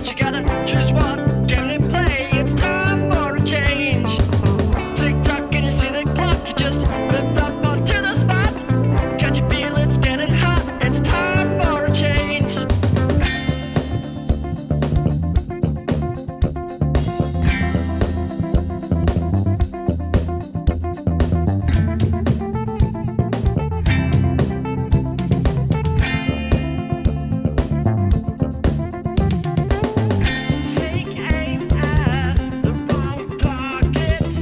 age. You gotta choose what game to play. It's time for a change. Tick tock, and you see the clock. You just flip up onto the spot. Can't you feel it's getting hot? It's time for a change. Take aim at the wrong target.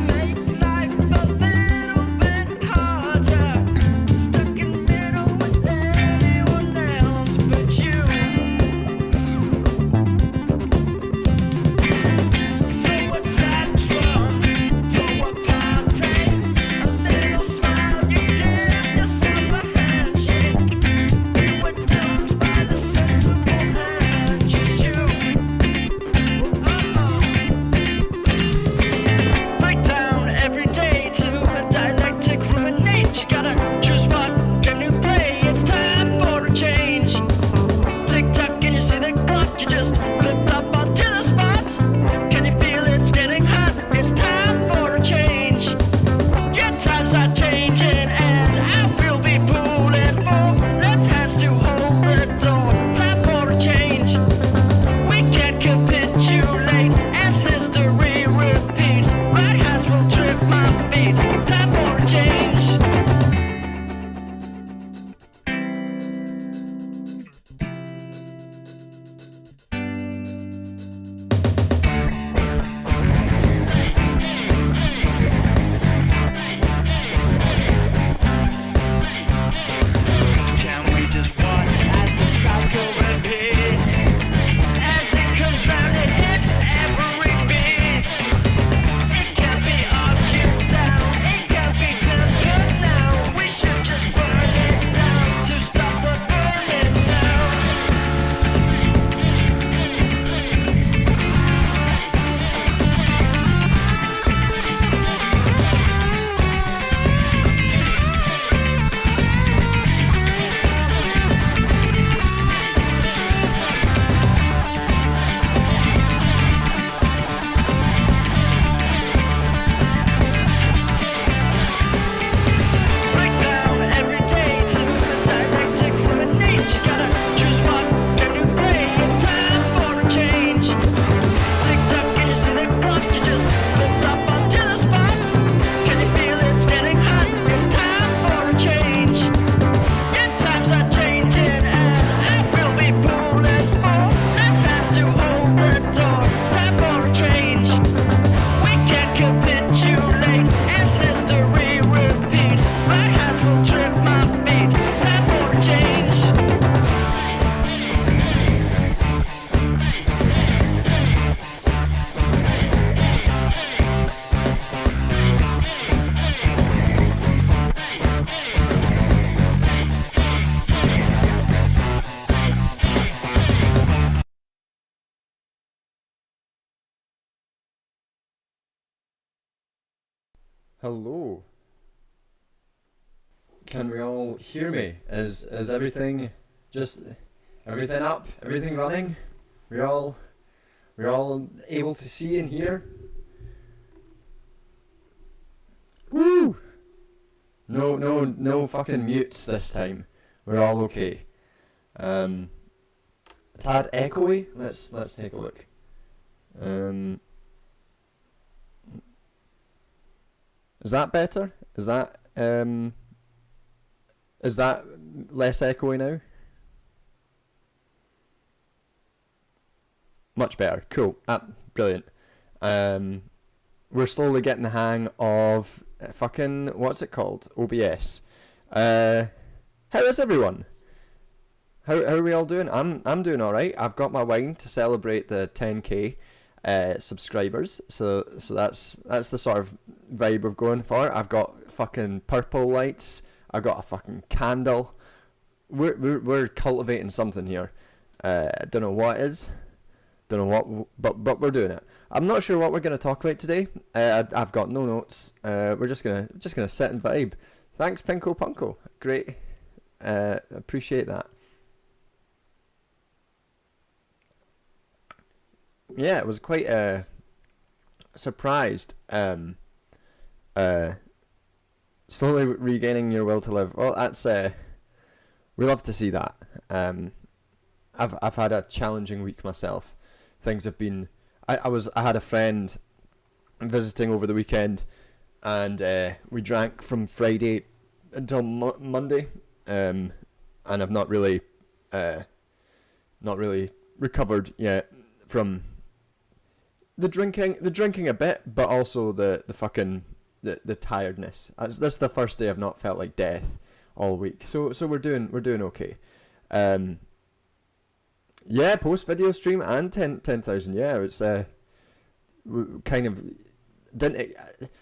Make life a little bit harder. Stuck in middle with anyone else but you. Throw a tantrum, throw a party. A little smile, you give yourself a handshake. We were doomed by the sensible hand you shoot. Break down every day to a dialectic ruminate. You gotta choose what game you play. It's time for a change. Tick tock, and you see the clock. You just flip up onto the spot. Can you feel it's getting hot? It's time for a change. Yeah, times are changing, and I will be pulling for left hands to hold the door. Time for a change. We can't capitulate as history repeats. Right hands will trip my feet. Time for a change. Can we just watch as the cycle repeats? As it comes round, it hits every beat. It can't be argued down, it can't be tempered now. We should just burn it down to stop the burning now. Break down every day to a dialectic ruminate. You gotta choose what game you play. It's time for a change. Tick tock, and you see the clock. You just flip up onto the spot. Can you feel it's getting hot? It's time for a change. Yeah, times are changing, and I will be pulling for left hands to hold the door. It's time for a change. We can't capitulate as history repeats. My hands will trip my feet. Time for a change. Hello. Can we all hear me? Is everything just everything up? Everything running? We're all able to see and hear? Woo! No fucking mutes this time. We're all okay. A tad echoey. Let's take a look. Is that better? Is that less echoey now? Much better. Cool. Brilliant. We're slowly getting the hang of fucking what's it called? OBS. How is everyone? How are we all doing? I'm doing all right. I've got my wine to celebrate the 10k subscribers. So that's the sort of vibe we're going for. I've got fucking purple lights. I've got a fucking candle. We're cultivating something here. Don't know what it is. Don't know what, but we're doing it. I'm not sure what we're going to talk about today. I've got no notes. We're just gonna sit and vibe. Thanks, Pinko Punko. Great. Appreciate that. yeah, it was quite surprised. Slowly regaining your will to live. Well, that's we love to see that. I've had a challenging week myself. Things have been. I had a friend visiting over the weekend, and we drank from Friday until Monday, and I've not really recovered yet from the drinking a bit, but also the fucking the tiredness. That's the first day I've not felt like death all week. So we're doing okay. Yeah, post video stream and 10,000. Yeah, it's kind of didn't.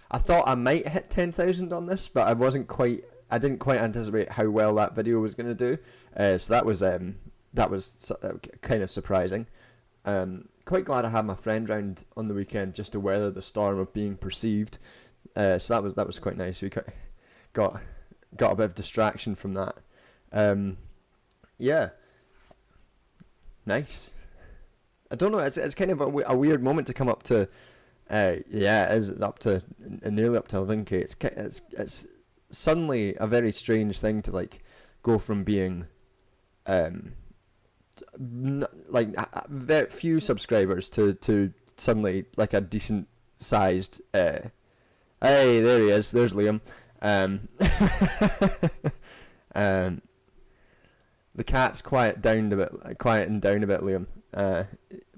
I thought I might hit 10,000 on this, but I didn't quite anticipate how well that video was going to do. So that was kind of surprising. Quite glad I had my friend round on the weekend just to weather the storm of being perceived. So that was quite nice. We got a bit of distraction from that. Yeah, nice. I don't know. It's kind of a weird moment to come up to. Yeah, it is up to nearly up to 11k. It's suddenly a very strange thing to like go from being like very few subscribers to suddenly like a decent sized. Hey, there he is. There's Liam. The cat's quieting down a bit, Liam.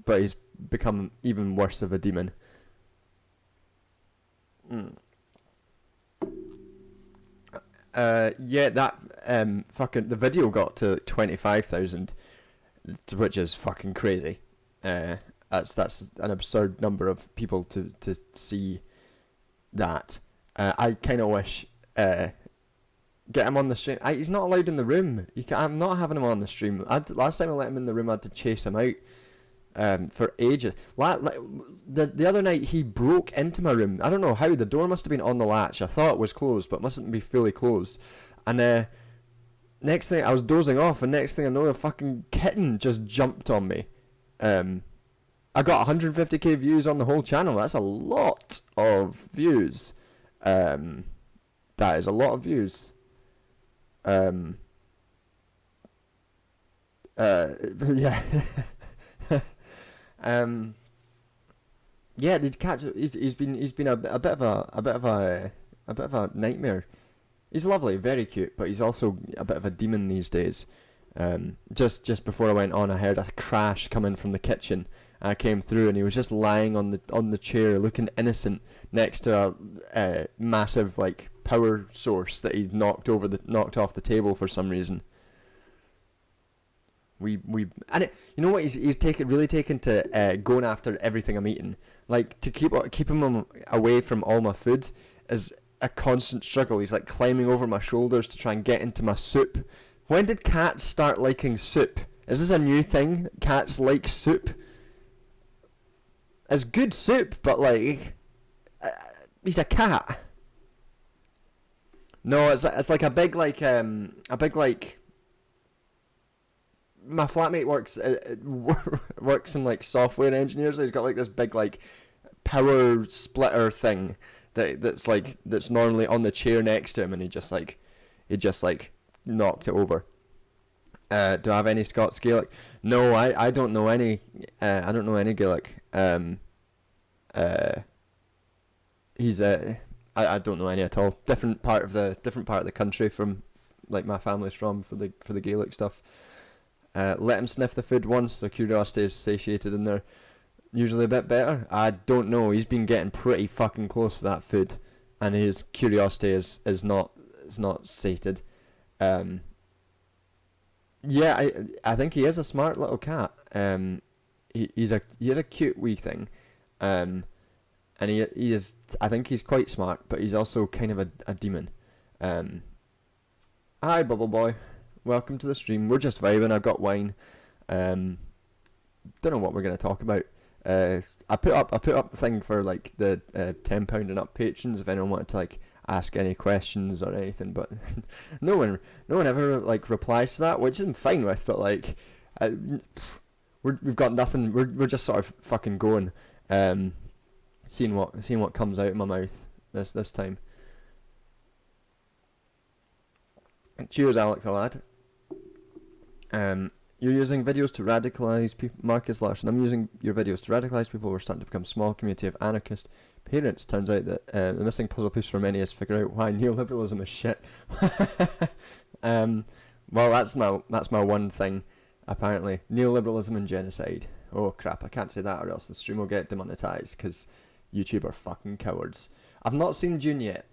But he's become even worse of a demon. Yeah, that fucking the video got to 25,000, which is fucking crazy. That's an absurd number of people to see that. I kind of wish get him on the stream. He's not allowed in the room. I'm not having him on the stream. Last time I let him in the room, I had to chase him out for ages. The other night he broke into my room. I don't know how. The door must have been on the latch. I thought it was closed, but mustn't be fully closed. And next thing I was dozing off, and next thing I know, the fucking kitten just jumped on me. I got 150k views on the whole channel. That's a lot of views. That is a lot of views. Yeah. Yeah, the cat. He's been a bit of a nightmare. He's lovely, very cute, but he's also a bit of a demon these days. Just before I went on, I heard a crash coming from the kitchen. I came through, and he was just lying on the chair, looking innocent, next to a massive like power source that he knocked off the table for some reason. You know what? He's really taken to going after everything I'm eating. Like to keep him away from all my food is a constant struggle. He's like climbing over my shoulders to try and get into my soup. When did cats start liking soup? Is this a new thing? Cats like soup? It's good soup, but like he's a cat. No, it's like a big like. My flatmate works in like software engineers. So he's got like this big like power splitter thing that's normally on the chair next to him, and he just knocked it over. Do I have any Scots Gaelic? No, I don't know any. I don't know any Gaelic. He's I don't know any at all. Different part of the country from like my family's from for the Gaelic stuff. Let him sniff the food once, so curiosity is satiated, and they're usually a bit better. I don't know. He's been getting pretty fucking close to that food, and his curiosity is not sated. Yeah, I think he is a smart little cat. He's a cute wee thing, and he is. I think he's quite smart, but he's also kind of a demon. Hi, Bubble Boy. Welcome to the stream. We're just vibing. I've got wine. Don't know what we're gonna talk about. I put up the thing for like the £10 and up patrons if anyone wanted to like ask any questions or anything, but no one ever like replies to that, which I'm fine with. But like, we've got nothing. We're just sort of fucking going, seeing what comes out of my mouth this time. Cheers, Alec the lad. You're using videos to radicalise people, Marcus Larson. I'm using your videos to radicalise people. We're starting to become a small community of anarchist parents. Turns out that the missing puzzle piece for many is figure out why neoliberalism is shit. Well, that's my one thing. Apparently, neoliberalism and genocide. Oh crap! I can't say that, or else the stream will get demonetized because YouTube are fucking cowards. I've not seen Dune yet.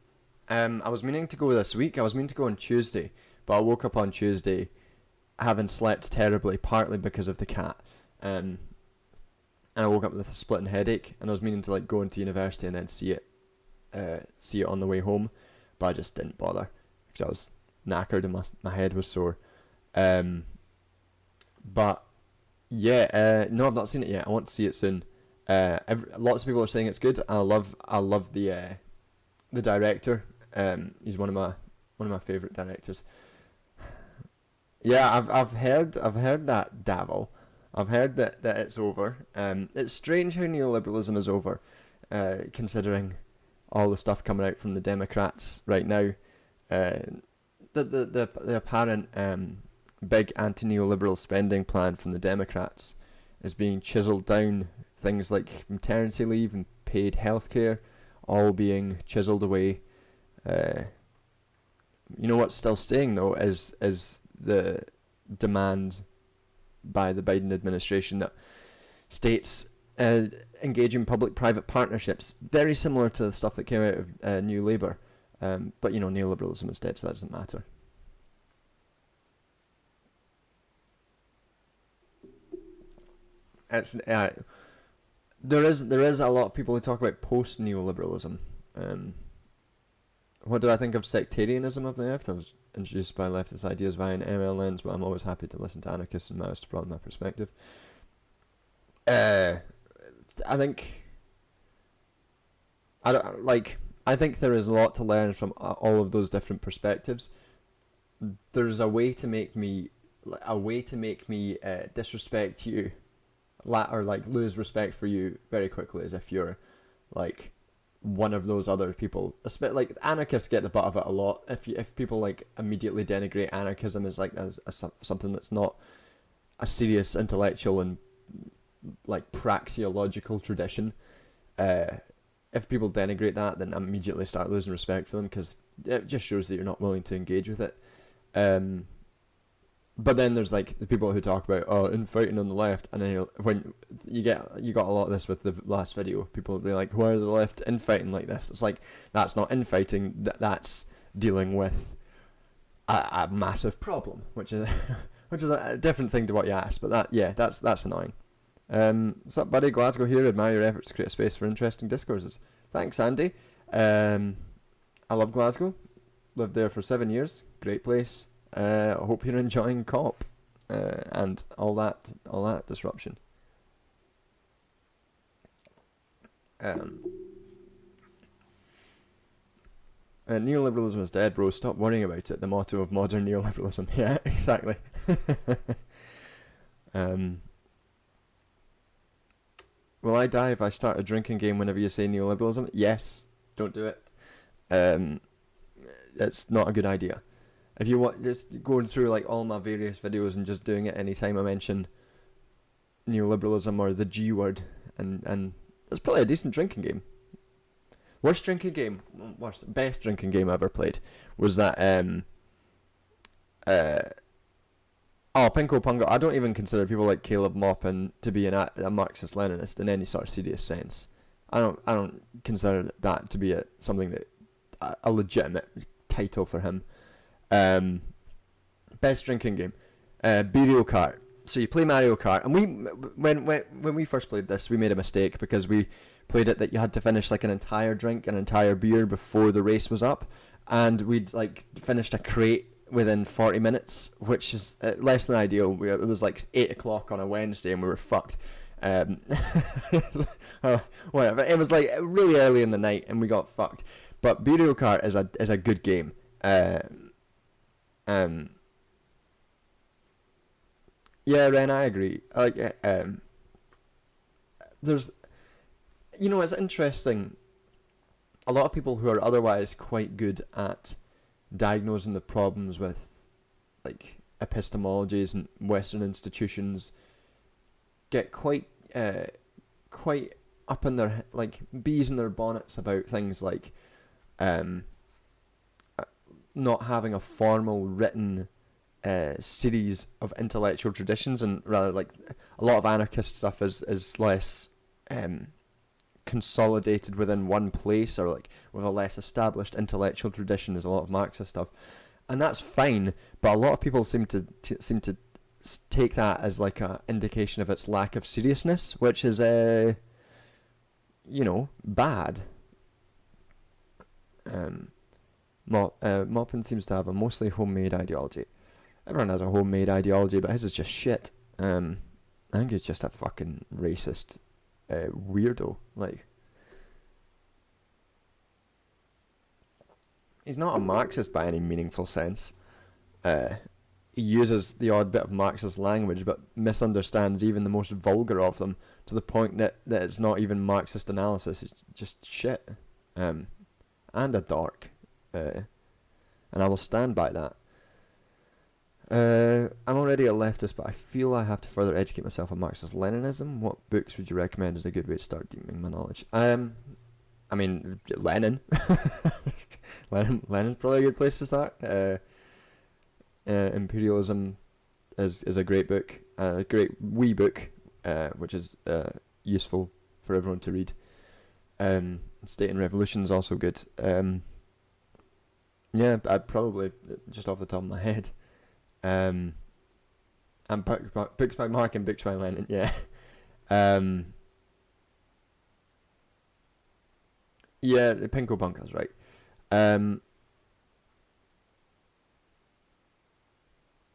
I was meaning to go this week. I was meaning to go on Tuesday, but I woke up on Tuesday having slept terribly, partly because of the cat. And I woke up with a splitting headache, and I was meaning to like go into university and then see it on the way home, but I just didn't bother because I was knackered and my head was sore. But yeah, no, I've not seen it yet. I want to see it soon. Lots of people are saying it's good. I love the director. He's one of my favorite directors. Yeah, I've heard that Davil. I've heard that it's over. It's strange how neoliberalism is over, considering all the stuff coming out from the Democrats right now. The apparent big anti-neoliberal spending plan from the Democrats is being chiseled down. Things like maternity leave and paid healthcare, all being chiseled away. You know what's still staying though is the demand by the Biden administration that states engage in public-private partnerships, very similar to the stuff that came out of New Labour. But you know, neoliberalism is dead, so that doesn't matter. It's there is a lot of people who talk about post-neoliberalism. What do I think of sectarianism of the left? I was introduced by leftist ideas via an ML lens, but I'm always happy to listen to anarchists and Maoists to broaden my perspective. I think there is a lot to learn from all of those different perspectives. There's a way to make me disrespect you, or like lose respect for you very quickly, as if you're like one of those other people. Like anarchists get the butt of it a lot. If people like immediately denigrate anarchism as like as something that's not a serious intellectual and like praxeological tradition, if people denigrate that, then I immediately start losing respect for them, because it just shows that you're not willing to engage with it. But then there's like the people who talk about infighting on the left, and then when you got a lot of this with the last video, people will be like, why are the left infighting like this? It's like, that's not infighting, that's dealing with a massive problem, which is a different thing to what you asked. But that's annoying. What's up, buddy? Glasgow here. Admire your efforts to create a space for interesting discourses. Thanks, Andy. I love Glasgow. Lived there for 7 years. Great place. I hope you're enjoying COP and all that disruption. Neoliberalism is dead, bro. Stop worrying about it. The motto of modern neoliberalism. Yeah, exactly. Will I die if I start a drinking game whenever you say neoliberalism? Yes. Don't do it. It's not a good idea. If you want, just going through like all my various videos and just doing it anytime I mention neoliberalism or the G word, and it's probably a decent drinking game. Best drinking game I ever played was that Pinko Pungo. I don't even consider people like Caleb Maupin to be a Marxist-Leninist in any sort of serious sense. I don't consider that to be something that a legitimate title for him. Best drinking game, Mario Kart. So you play Mario Kart, and when we first played this, we made a mistake because we played it that you had to finish like an entire beer before the race was up, and we'd like finished a crate within 40 minutes, which is less than ideal. It was like 8 o'clock on a Wednesday, and we were fucked. Whatever. It was like really early in the night, and we got fucked. But Mario Kart is a good game. Yeah, Ren, I agree. Like, there's, it's interesting. A lot of people who are otherwise quite good at diagnosing the problems with, like, epistemologies and Western institutions get quite up in their, like, bees in their bonnets about things like not having a formal written series of intellectual traditions, and rather, like, a lot of anarchist stuff is less consolidated within one place, or like with a less established intellectual tradition as a lot of Marxist stuff, and that's fine. But a lot of people seem to take that as like a indication of its lack of seriousness, which is bad. Maupin seems to have a mostly homemade ideology. Everyone has a homemade ideology, but his is just shit. I think he's just a fucking racist weirdo. Like, he's not a Marxist by any meaningful sense. He uses the odd bit of Marxist language, but misunderstands even the most vulgar of them, to the point that it's not even Marxist analysis. It's just shit. And a dork. And I will stand by that. I'm already a leftist, but I feel I have to further educate myself on Marxist-Leninism. What books would you recommend as a good way to start deepening my knowledge? I mean, Lenin. Lenin's probably a good place to start. Imperialism is a great book, a great wee book, which is useful for everyone to read. State and Revolution is also good. Yeah, I'd probably, just off the top of my head. And books by Mark and books by Lenin, yeah. Yeah, Pinko Bunka's right.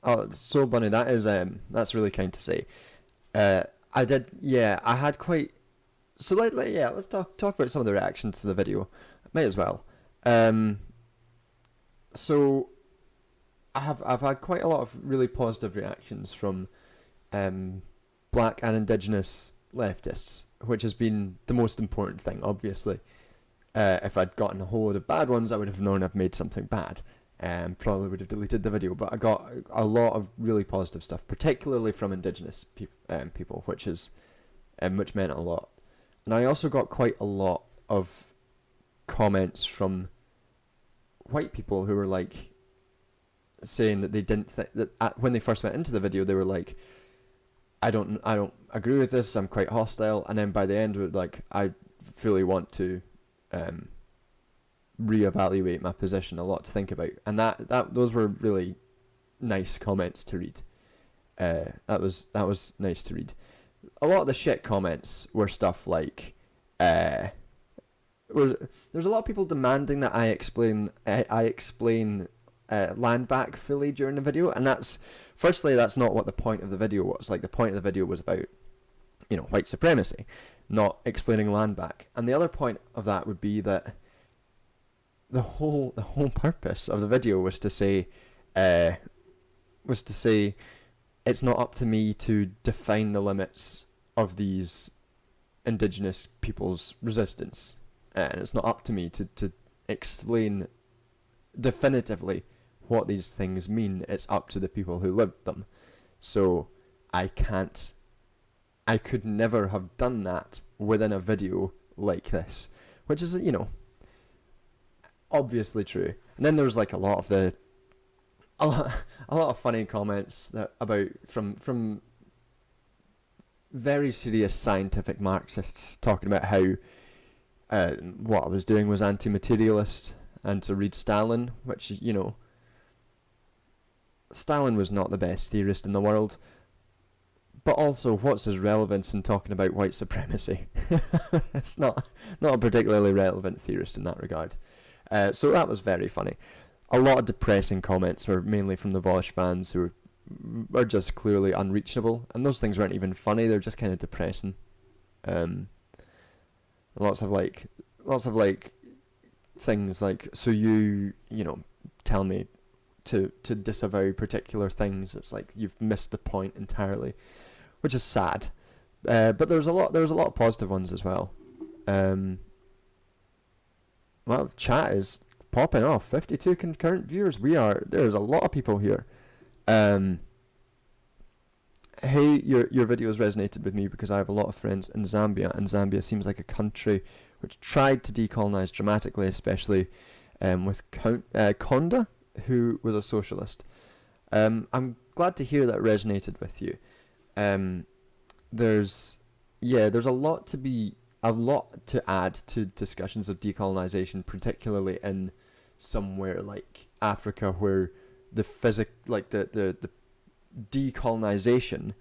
Oh, it's so funny. That's really kind to say. I had quite. So let's talk about some of the reactions to the video. Might as well. So I've had quite a lot of really positive reactions from black and indigenous leftists, which has been the most important thing, obviously. If I'd gotten a whole load of bad ones, I would have known I've made something bad, and probably would have deleted the video. But I got a lot of really positive stuff, particularly from indigenous people, which meant a lot. And I also got quite a lot of comments from white people who were like saying that they didn't think that when they first went into the video, they were like, I don't agree with this, I'm quite hostile, and then by the end were like, I fully want to reevaluate my position, a lot to think about. And those were really nice comments to read. That was nice to read. A lot of the shit comments were stuff like there's a lot of people demanding that I explain land back fully during the video, and that's not what the point of the video was. Like, the point of the video was about white supremacy, not explaining land back. And the other point of that would be that the whole purpose of the video was to say it's not up to me to define the limits of these indigenous people's resistance, and it's not up to me to explain definitively what these things mean. It's up to the people who lived them. So I could never have done that within a video like this, which is obviously true. And then there's like a lot of funny comments from very serious scientific Marxists talking about how what I was doing was anti-materialist, and to read Stalin, which Stalin was not the best theorist in the world. But also, what's his relevance in talking about white supremacy? It's not a particularly relevant theorist in that regard. So that was very funny. A lot of depressing comments were mainly from the Vosh fans, who were just clearly unreachable, and those things weren't even funny. They're just kind of depressing. Lots of things like, so you tell me to disavow particular things. It's like you've missed the point entirely, which is sad. But there's a lot of positive ones as well. Well, chat is popping off. 52 concurrent viewers. There's a lot of people here. Hey, your videos resonated with me because I have a lot of friends in Zambia, and Zambia seems like a country which tried to decolonize dramatically, especially with Konda, who was a socialist. I'm glad to hear that resonated with you. There's a lot to add to discussions of decolonization, particularly in somewhere like Africa, where the decolonization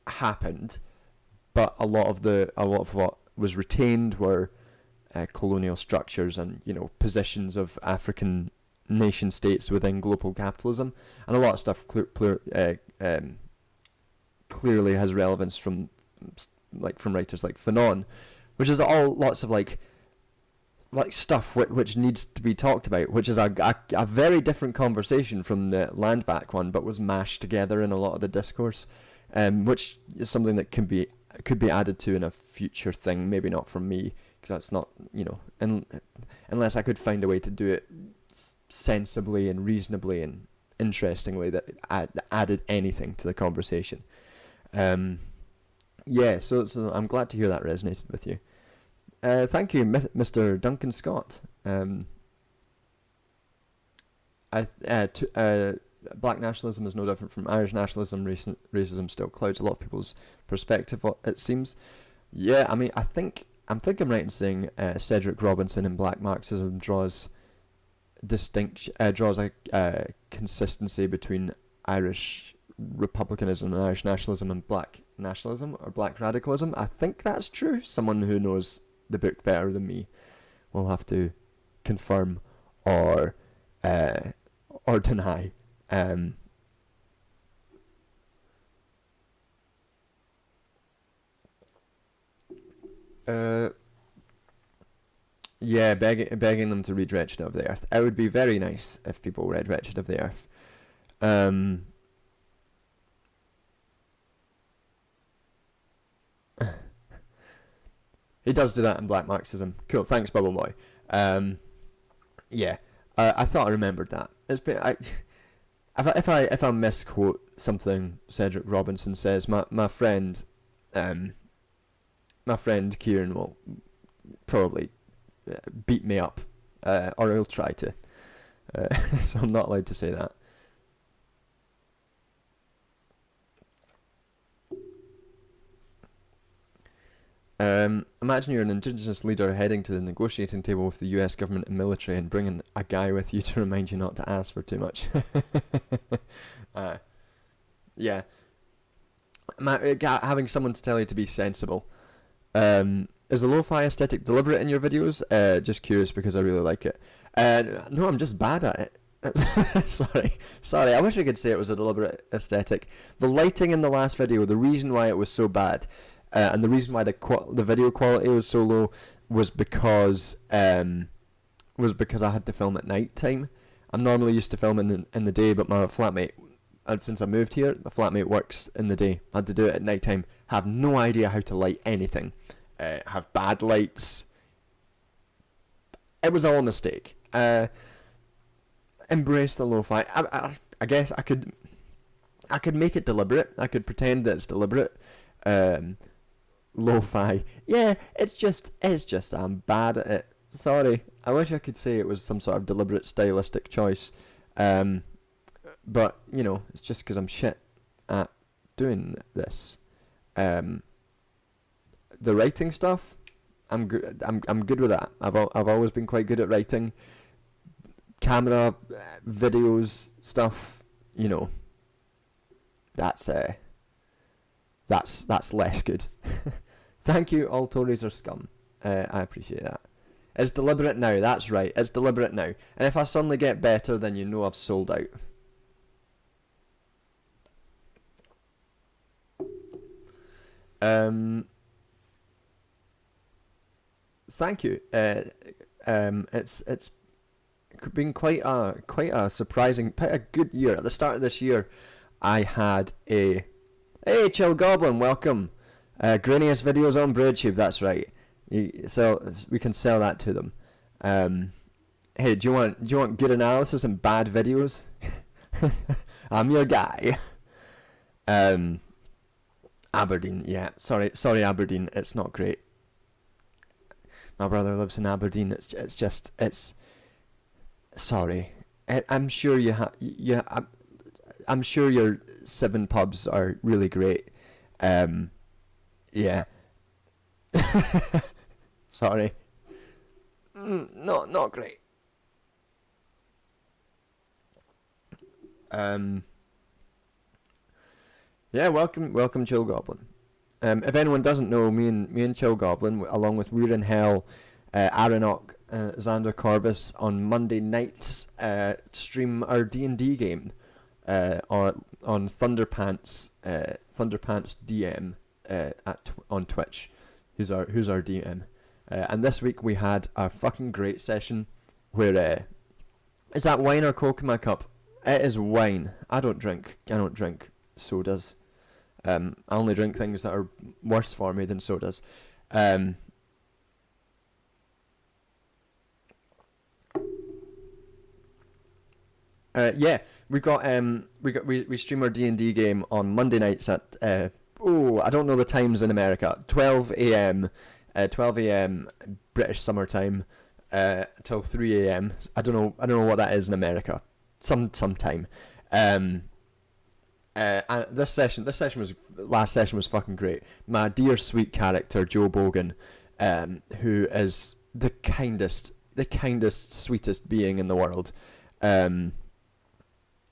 happened, but a lot of what was retained were colonial structures and positions of African nation states within global capitalism, and a lot of stuff clearly has relevance from writers like Fanon, which is all lots of like stuff which needs to be talked about, which is a very different conversation from the land back one, but was mashed together in a lot of the discourse, which is something that could be added to in a future thing. Maybe not from me, because that's not unless I could find a way to do it sensibly and reasonably and interestingly that added anything to the conversation. So I'm glad to hear that resonated with you. Thank you, Mr. Duncan Scott. Black nationalism is no different from Irish nationalism. Racism still clouds a lot of people's perspective, it seems. Yeah, I mean, I'm right in saying Cedric Robinson in Black Marxism draws a consistency between Irish republicanism and Irish nationalism and black nationalism or black radicalism. I think that's true. Someone who knows the book better than me will have to confirm or deny. Begging them to read Wretched of the Earth. It would be very nice if people read Wretched of the Earth. He does do that in Black Marxism. Cool, thanks, Bubble Boy. I thought I remembered that. It's been if I misquote something Cedric Robinson says, my friend Kieran will probably beat me up, or he'll try to. So I'm not allowed to say that. Imagine you're an indigenous leader heading to the negotiating table with the US government and military and bringing a guy with you to remind you not to ask for too much. Having someone to tell you to be sensible. Is the lo-fi aesthetic deliberate in your videos? Just curious because I really like it. No, I'm just bad at it. Sorry, I wish I could say it was a deliberate aesthetic. The lighting in the last video, the reason why it was so bad, and the reason why the video quality was so low was because I had to film at night time. I'm normally used to filming in the day, but my flatmate, since I moved here, my flatmate works in the day. I had to do it at night time. Have no idea how to light anything. Have bad lights. It was all a mistake. Embrace the lo-fi. I guess I could make it deliberate. I could pretend that it's deliberate. Lo-fi. Yeah, it's just I'm bad at it. Sorry. I wish I could say it was some sort of deliberate stylistic choice. But, it's just because I'm shit at doing this. The writing stuff, I'm good with that. I've always been quite good at writing. Camera, videos, stuff, that's less good. Thank you, all Tories are scum. I appreciate that. It's deliberate now, that's right, it's deliberate now. And if I suddenly get better, then I've sold out. Thank you. It's been quite a surprising, quite a good year. At the start of this year, I had a Chill Goblin, welcome. Grainiest videos on BraidTube, that's right. So we can sell that to them. Hey, do you want good analysis and bad videos? I'm your guy. Aberdeen, yeah. Sorry, Aberdeen. It's not great. My brother lives in Aberdeen. It's. Sorry. I'm sure you have. I'm sure your 7 pubs are really great. Yeah. Sorry. Not great. Yeah, welcome, Chill Goblin. If anyone doesn't know, me and Chill Goblin, along with We're in Hell, Aranok, Xander Corvus, on Monday nights, stream our D&D game on Thunderpants DM on Twitch, who's our DM. And this week we had a fucking great session where is that wine or Coke in my cup? It is wine. I don't drink sodas. I only drink things that are worse for me than sodas. Yeah, we stream our D&D game on Monday nights at I don't know the times in America. 12 a.m. British summertime till 3 a.m. I don't know what that is in America. Sometime. And last session was fucking great. My dear sweet character Joe Bogan, who is the kindest, sweetest being in the world.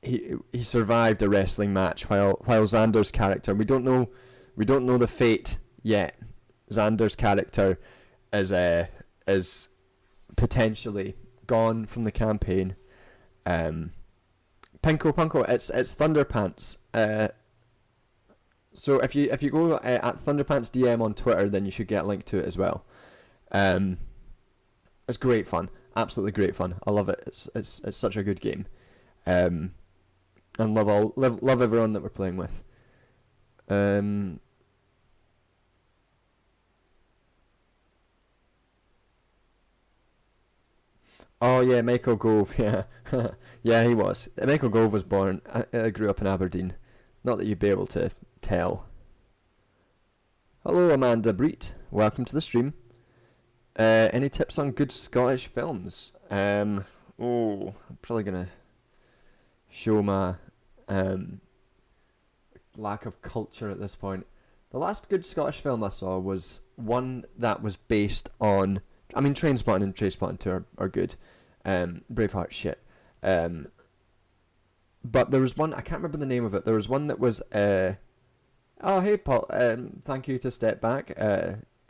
He survived a wrestling match while Xander's character, we don't know the fate yet. Xander's character is potentially gone from the campaign. Pinko, it's Thunderpants. So if you go at Thunderpants DM on Twitter, then you should get a link to it as well. It's great fun, absolutely great fun. I love it. It's such a good game. And love everyone that we're playing with. Oh yeah, Michael Gove, yeah. Yeah, he was. Michael Gove was born, grew up in Aberdeen. Not that you'd be able to tell. Hello Amanda Breet, welcome to the stream. Any tips on good Scottish films? I'm probably gonna show my lack of culture at this point. The last good Scottish film I saw was one that was based on... I mean, Trainspotting and Trainspotting 2 are good. Braveheart shit. But there was one, I can't remember the name of it. There was one that was... oh, hey, Paul. Thank you to Step Back.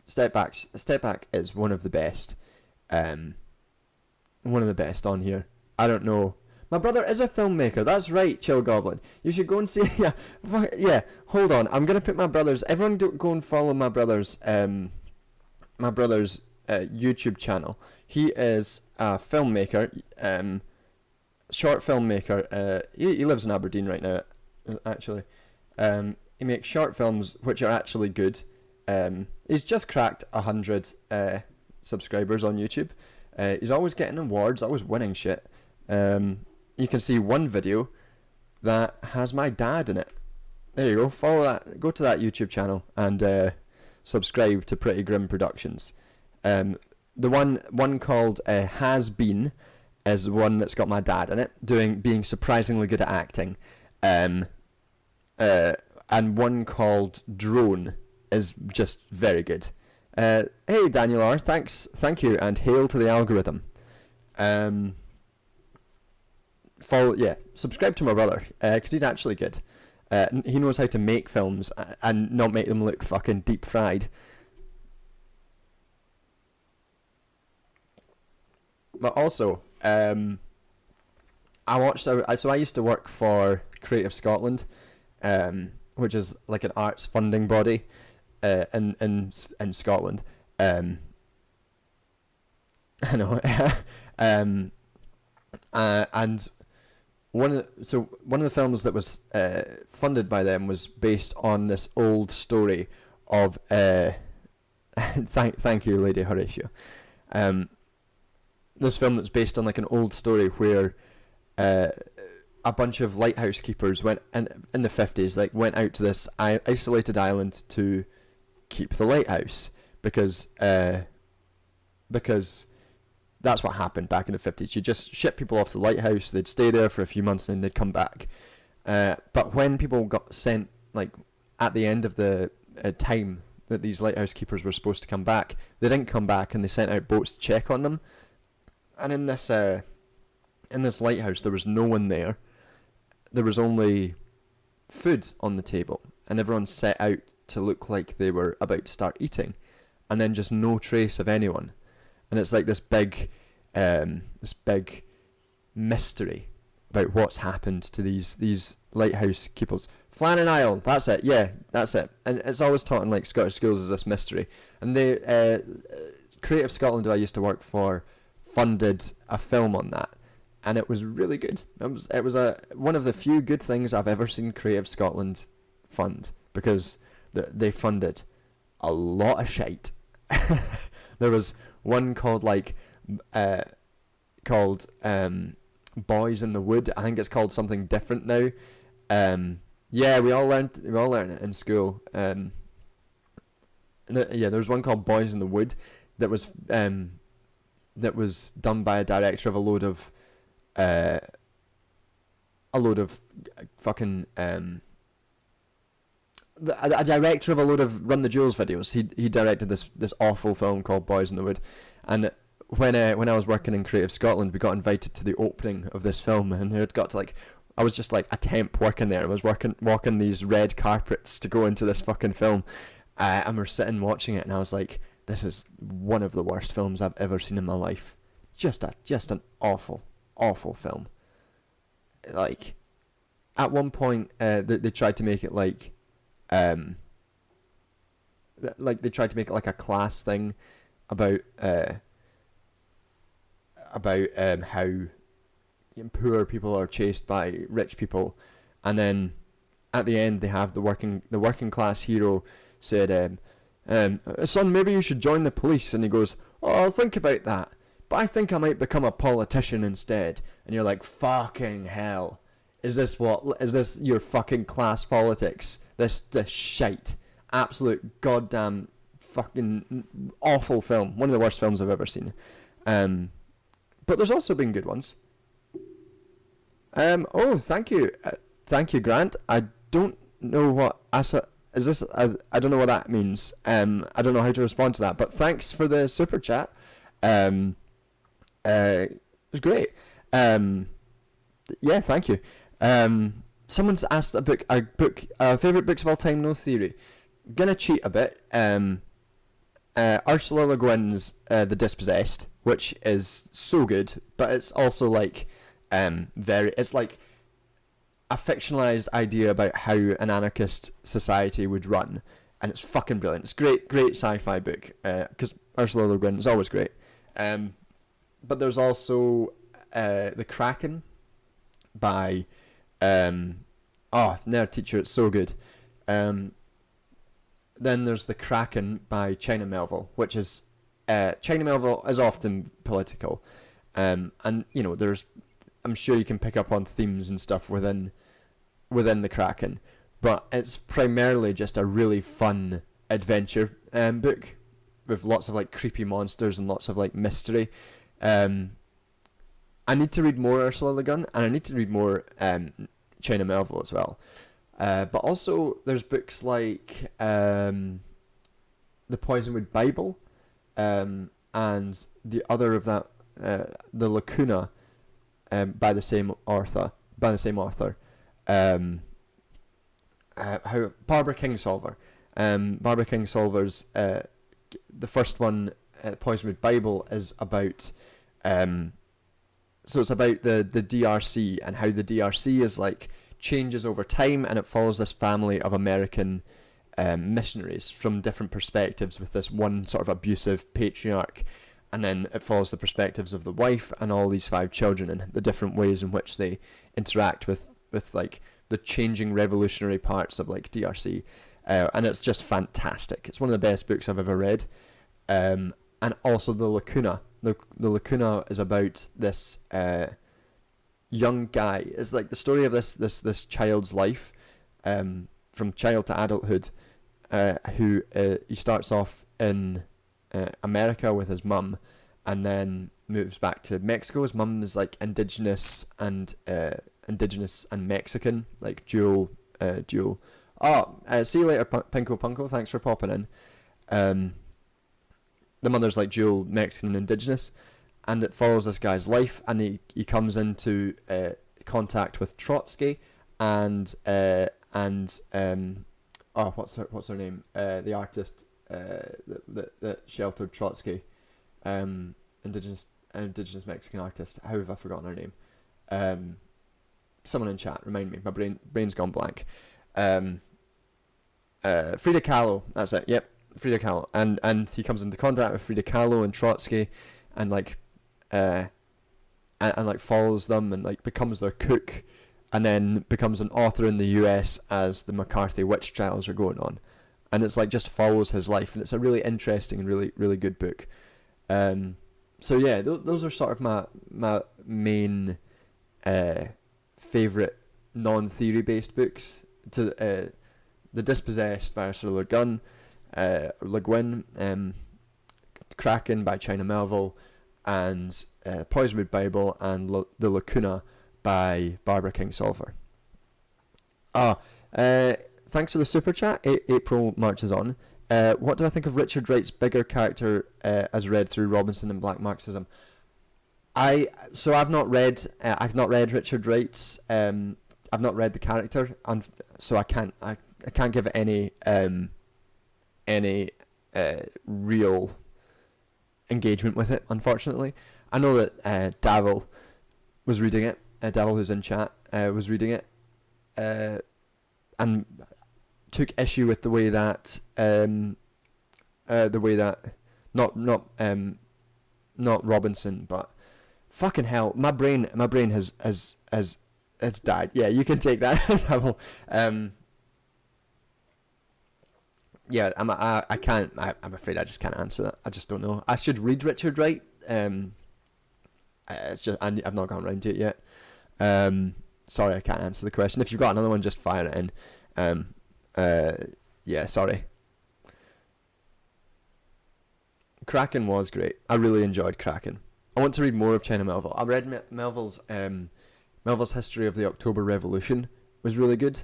Step Back is one of the best. One of the best on here. I don't know. My brother is a filmmaker. That's right, Chill Goblin. You should go and see... Yeah, hold on. I'm going to put my brother's... Everyone go and follow my brother's... YouTube channel. He is a filmmaker, short filmmaker. He lives in Aberdeen right now, actually. He makes short films which are actually good. He's just cracked 100 subscribers on YouTube. He's always getting awards, always winning shit. You can see one video that has my dad in it. There you go. Follow that. Go to that YouTube channel and subscribe to Pretty Grim Productions. The one called Has Been is the one that's got my dad in it, being surprisingly good at acting. And one called Drone is just very good. Hey Daniel R, thank you, and hail to the algorithm. Subscribe to my brother, because he's actually good. He knows how to make films and not make them look fucking deep fried. But also, I used to work for Creative Scotland, which is like an arts funding body in Scotland. I know. And one of the films that was funded by them was based on this old story of thank you, Lady Horatio. This film that's based on like an old story where a bunch of lighthouse keepers went in the 50s, like went out to this isolated island to keep the lighthouse because that's what happened back in the 50s. You just ship people off to the lighthouse, they'd stay there for a few months and then they'd come back. But when people got sent, like at the end of the time that these lighthouse keepers were supposed to come back, they didn't come back, and they sent out boats to check on them. And in this lighthouse, there was no one there. There was only food on the table, and everyone set out to look like they were about to start eating, and then just no trace of anyone. And it's like this big mystery about what's happened to these lighthouse keepers. Flannan Isle, that's it. Yeah, that's it. And it's always taught in like Scottish schools as this mystery. And they Creative Scotland, who I used to work for, funded a film on that, and it was really good. It was one of the few good things I've ever seen Creative Scotland fund, because they funded a lot of shite. There was one called Boys in the Wood. I think it's called something different now. Yeah, we all learned it in school. There was one called Boys in the Wood that was done by a director of a load of fucking a director of a load of Run the Jewels videos. He directed this awful film called Boys in the Wood, and when I was working in Creative Scotland, we got invited to the opening of this film, and it got to like, I was just like a temp working there. I was walking these red carpets to go into this fucking film, and we're sitting watching it, and I was like, this is one of the worst films I've ever seen in my life. Just an awful film. Like, at one point, they tried to make it like they tried to make it like a class thing about how poor people are chased by rich people, and then at the end they have the working class hero said, son, maybe you should join the police, and he goes, oh, I'll think about that, but I think I might become a politician instead. And you're like, fucking hell, is this your fucking class politics? This shite, absolute goddamn fucking awful film, one of the worst films I've ever seen. But there's also been good ones. Oh, thank you, Grant. I don't know what is this. I don't know what that means. I don't know how to respond to that. But thanks for the super chat. It was great. Yeah, thank you. Someone's asked a book, favorite books of all time. No theory. Gonna cheat a bit. Ursula Le Guin's The Dispossessed, which is so good, but it's also like it's like a fictionalized idea about how an anarchist society would run, and it's fucking brilliant. It's great sci-fi book, because Ursula Le Guin is always great. But there's also The Kraken by Nerd Teacher. It's so good. Then there's The Kraken by China Melville, which is China Melville is often political, and you know, I'm sure you can pick up on themes and stuff within The Kraken, but it's primarily just a really fun adventure book with lots of like creepy monsters and lots of like mystery. I need to read more Ursula Le Guin, and I need to read more China Melville as well. But also there's books like The Poisonwood Bible, and the other of that, The Lacuna, by the same author. Barbara Kingsolver. Barbara Kingsolver's the first one, Poisonwood Bible, is about so it's about the DRC and how the DRC is like changes over time, and it follows this family of American missionaries from different perspectives with this one sort of abusive patriarch, and then it follows the perspectives of the wife and all these 5 children and the different ways in which they interact with like the changing revolutionary parts of like DRC, and it's just fantastic. It's one of the best books I've ever read. And also the Lacuna. The Lacuna is about this young guy. It's like the story of this child's life, from child to adulthood, who he starts off in America with his mum, and then moves back to Mexico. His mum is like indigenous and Mexican, like dual. See you later, Pinko Punko. Thanks for popping in. The mother's like dual Mexican and indigenous, and it follows this guy's life, and he comes into contact with Trotsky and what's her name? The artist that sheltered Trotsky, indigenous Mexican artist. How have I forgotten her name? Someone in chat, remind me. My brain's gone blank. Frida Kahlo. That's it. Yep. Frida Kahlo, and he comes into contact with Frida Kahlo and Trotsky, and like follows them, and like becomes their cook, and then becomes an author in the US as the McCarthy witch trials are going on, and it's like just follows his life, and it's a really interesting and really good book. So yeah, those are sort of my main favorite non-theory based books. To The Dispossessed by Ursula Le Guin. Le Guin, Kraken by China Melville, and Poisonwood Bible, and The Lacuna by Barbara Kingsolver. Thanks for the super chat. April marches on. What do I think of Richard Wright's bigger character as read through Robinson and Black Marxism? I've not read Richard Wright's. I've not read the character, so I can't give it any real engagement with it, unfortunately. I know that Davil was reading it. Davil, who's in chat, was reading it, and took issue with the way that not Robinson, but fucking hell, my brain has died. Yeah, you can take that, Davil. Yeah, I'm afraid I just can't answer that. I just don't know. I should read Richard Wright. It's just I've not gone around to it yet. Sorry, I can't answer the question. If you've got another one, just fire it in. Yeah, sorry. Kraken was great. I really enjoyed Kraken. I want to read more of China Melville. I read Melville's history of the October Revolution was really good.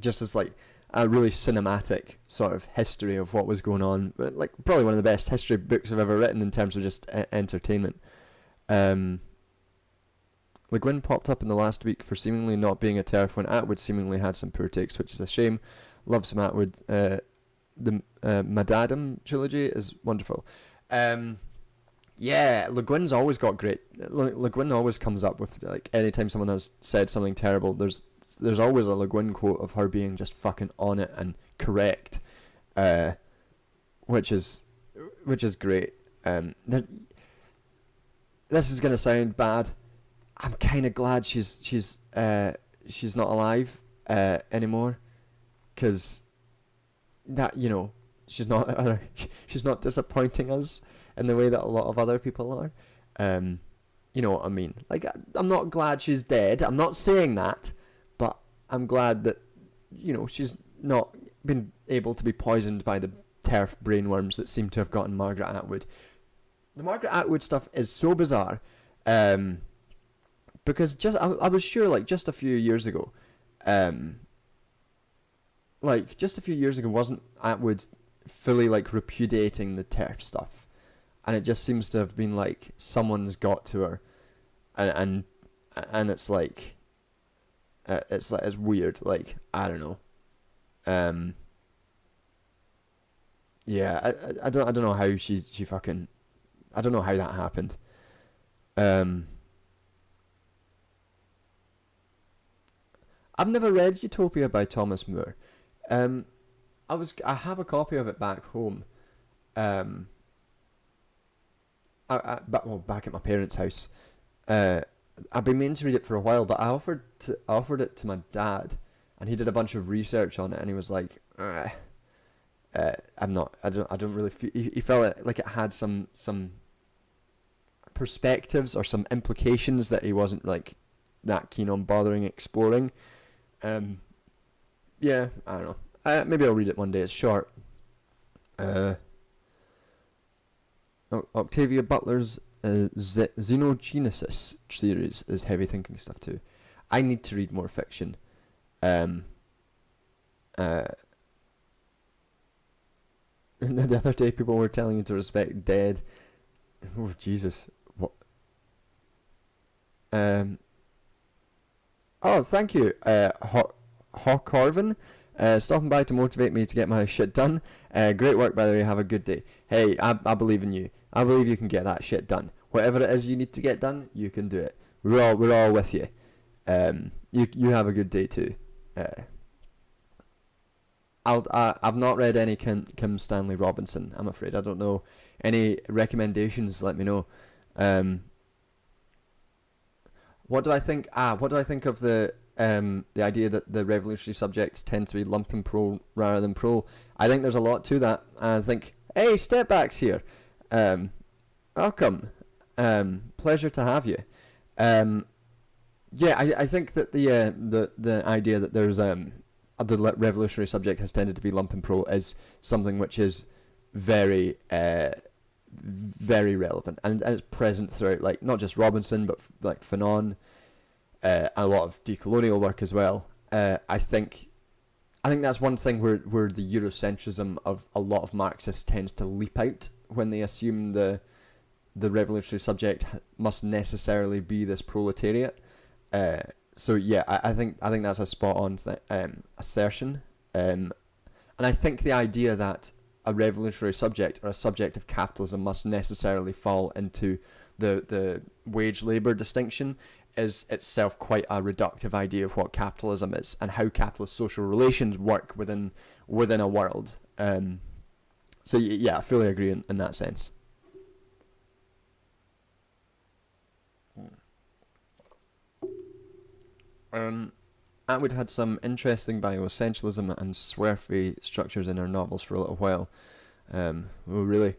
Just as like a really cinematic sort of history of what was going on, but like probably one of the best history books I've ever written in terms of just entertainment. Le Guin popped up in the last week for seemingly not being a TERF when Atwood seemingly had some poor takes, which is a shame. Love some Atwood. The Madadam trilogy is wonderful. Yeah, Le Guin's always got great. Le Guin always comes up with, like, anytime someone has said something terrible, there's always a Le Guin quote of her being just fucking on it and correct, which is great. This is gonna sound bad. I'm kind of glad she's not alive anymore, because that, you know, she's not disappointing us in the way that a lot of other people are. You know what I mean? Like, I'm not glad she's dead. I'm not saying that, but I'm glad that, you know, she's not been able to be poisoned by the TERF brainworms that seem to have gotten Margaret Atwood. The Margaret Atwood stuff is so bizarre, because I was sure, like, just a few years ago, wasn't Atwood fully, like, repudiating the TERF stuff, and it just seems to have been like someone's got to her, and it's like, it's weird. Like, I don't know. Yeah, I don't know how she fucking, I don't know how that happened. I've never read Utopia by Thomas More. I have a copy of it back home. back at my parents' house. I've been meaning to read it for a while, but I offered it to my dad, and he did a bunch of research on it, and he was like, I don't really feel. He felt like it had some perspectives or some implications that he wasn't like that keen on bothering exploring. Yeah, I don't know. Maybe I'll read it one day. It's short. Octavia Butler's Xenogenesis series is heavy thinking stuff too. I need to read more fiction. The other day people were telling you to respect dead. Oh Jesus. What? Oh, thank you, Hawk Harvin. Stopping by to motivate me to get my shit done. Great work, by the way. Have a good day. Hey, I believe in you. I believe you can get that shit done. Whatever it is you need to get done, you can do it. We're all with you. You have a good day too. I've not read any Kim Stanley Robinson. I'm afraid I don't know any recommendations. Let me know. What do I think? What do I think of the idea that the revolutionary subjects tend to be lumpen pro rather than pro? I think there's a lot to that. I think, hey, step backs here. Welcome. Pleasure to have you. Yeah, I think that the idea that there's the revolutionary subject has tended to be lumpen pro is something which is very very relevant, and it's present throughout, like, not just Robinson, but like Fanon, a lot of decolonial work as well. I think that's one thing where the Eurocentrism of a lot of Marxists tends to leap out when they assume the revolutionary subject must necessarily be this proletariat. So yeah, I think that's a spot on assertion, and I think the idea that a revolutionary subject or a subject of capitalism must necessarily fall into the wage labour distinction is itself quite a reductive idea of what capitalism is and how capitalist social relations work within a world. So yeah, I fully agree in that sense. Atwood had some interesting bioessentialism and swerfy structures in her novels for a little while. Really,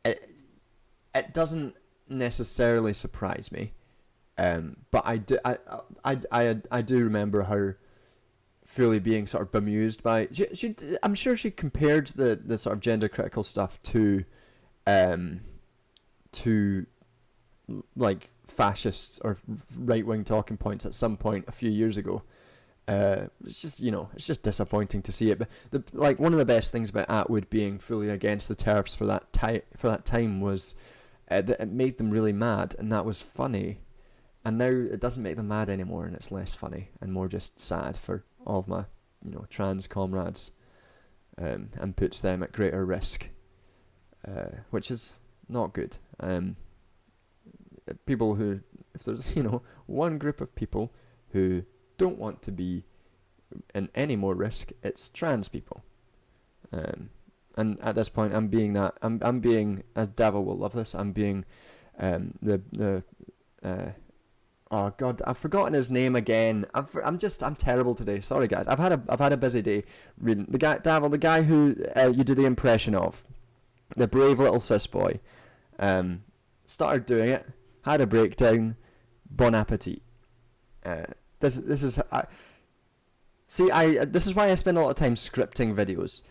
it doesn't necessarily surprise me, but I do remember her fully being sort of bemused by. I'm sure she compared the sort of gender critical stuff to like fascists or right wing talking points at some point a few years ago. It's just disappointing to see it. But one of the best things about Atwood being fully against the TERFs for that time was that it made them really mad, and that was funny. And now it doesn't make them mad anymore, and it's less funny and more just sad for all of my trans comrades, and puts them at greater risk, which is not good. People who, if there's one group of people who don't want to be in any more risk, it's trans people. And at this point, I'm being, as Davil will love this, I'm being oh god, I've forgotten his name again. I'm terrible today. Sorry guys. I've had a busy day reading. The guy Davil, the guy who you do the impression of, the brave little cis boy, started doing it. Had a breakdown. Bon appetit. This is why I spend a lot of time scripting videos.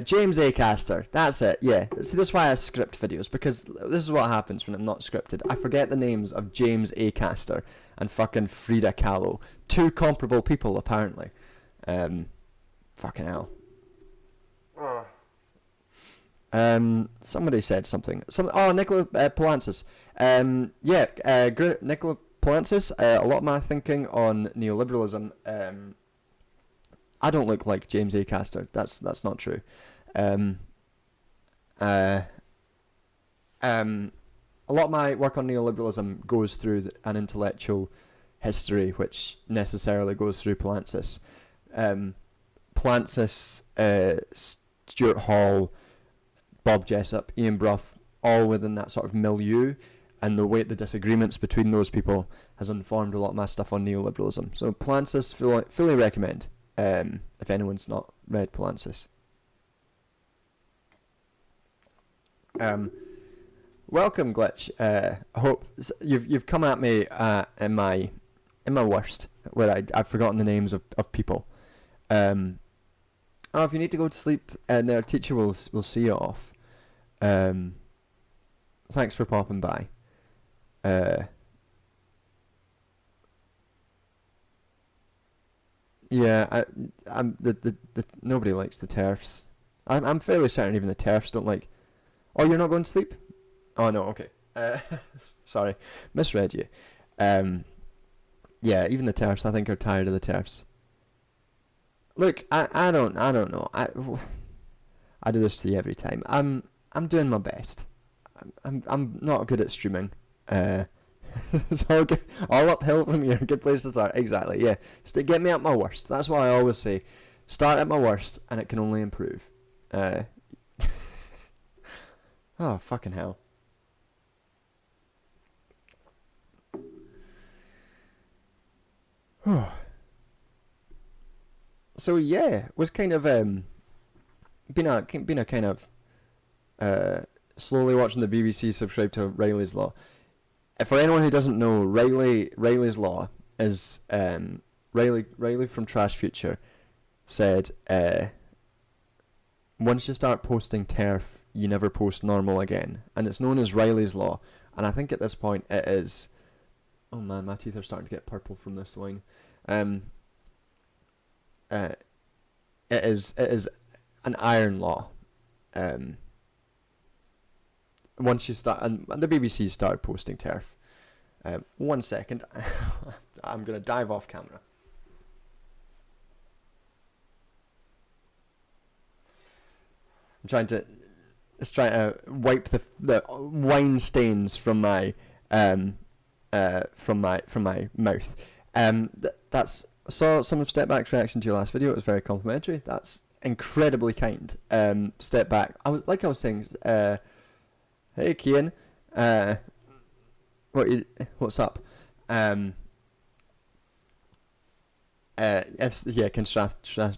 James Acaster, that's it. Yeah, see, this is why I script videos, because this is what happens when I'm not scripted. I forget the names of James Acaster and fucking Frida Kahlo. Two comparable people apparently. Fucking hell. Somebody said something. Nicola Polantzis. Nicola Polantzis. A lot of my thinking on neoliberalism. I don't look like James Acaster. That's not true. A lot of my work on neoliberalism goes through an intellectual history, which necessarily goes through Polantzis. Polantzis, Stuart Hall, Bob Jessup, Ian Brough, all within that sort of milieu, and the way the disagreements between those people has informed a lot of my stuff on neoliberalism. So Polancis, fully recommend, if anyone's not read Polancis. Welcome, Glitch. I hope you've come at me in my worst, where I've forgotten the names of people. Oh, if you need to go to sleep, and their teacher will see you off. Thanks for popping by. Yeah, I'm the nobody likes the TERFs. I'm fairly certain even the TERFs don't like. Oh, you're not going to sleep? Oh no, okay. Sorry, misread you. Yeah, even the TERFs I think are tired of the TERFs. Look, I don't know. I do this to you every time. I'm doing my best. I'm not good at streaming. It's all uphill from here. Good place to start. Exactly. Yeah. Get me at my worst. That's why I always say, start at my worst, and it can only improve. Oh fucking hell. So yeah, was kind of been a kind of slowly watching the BBC subscribe to Riley's Law. For anyone who doesn't know, Riley's Law is Riley from Trash Future said once you start posting TERF, you never post normal again, and it's known as Riley's Law. And I think at this point it is. Oh man, my teeth are starting to get purple from this wine. It is an iron law. Once you start, and the BBC started posting TERF. 1 second, I'm gonna dive off camera. I'm trying to wipe the wine stains from my mouth. That's saw some of Step Back's reaction to your last video. It was very complimentary. That's incredibly kind. Step Back. I was saying. Hey, Kian. What's up? Can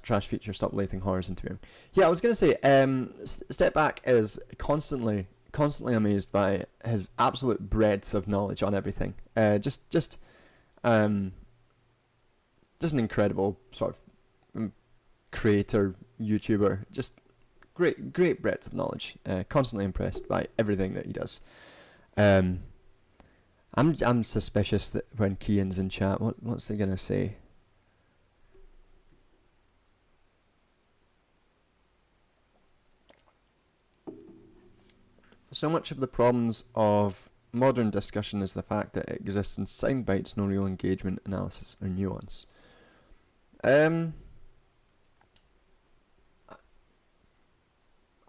Trash Future stop lathing horrors into him? Yeah, I was gonna say. Step Back is constantly amazed by his absolute breadth of knowledge on everything. Just an incredible sort of creator, YouTuber. Just great breadth of knowledge. Constantly impressed by everything that he does. I'm suspicious that when Kian's in chat, what's he gonna say? So much of the problems of modern discussion is the fact that it exists in sound bites, no real engagement, analysis, or nuance. I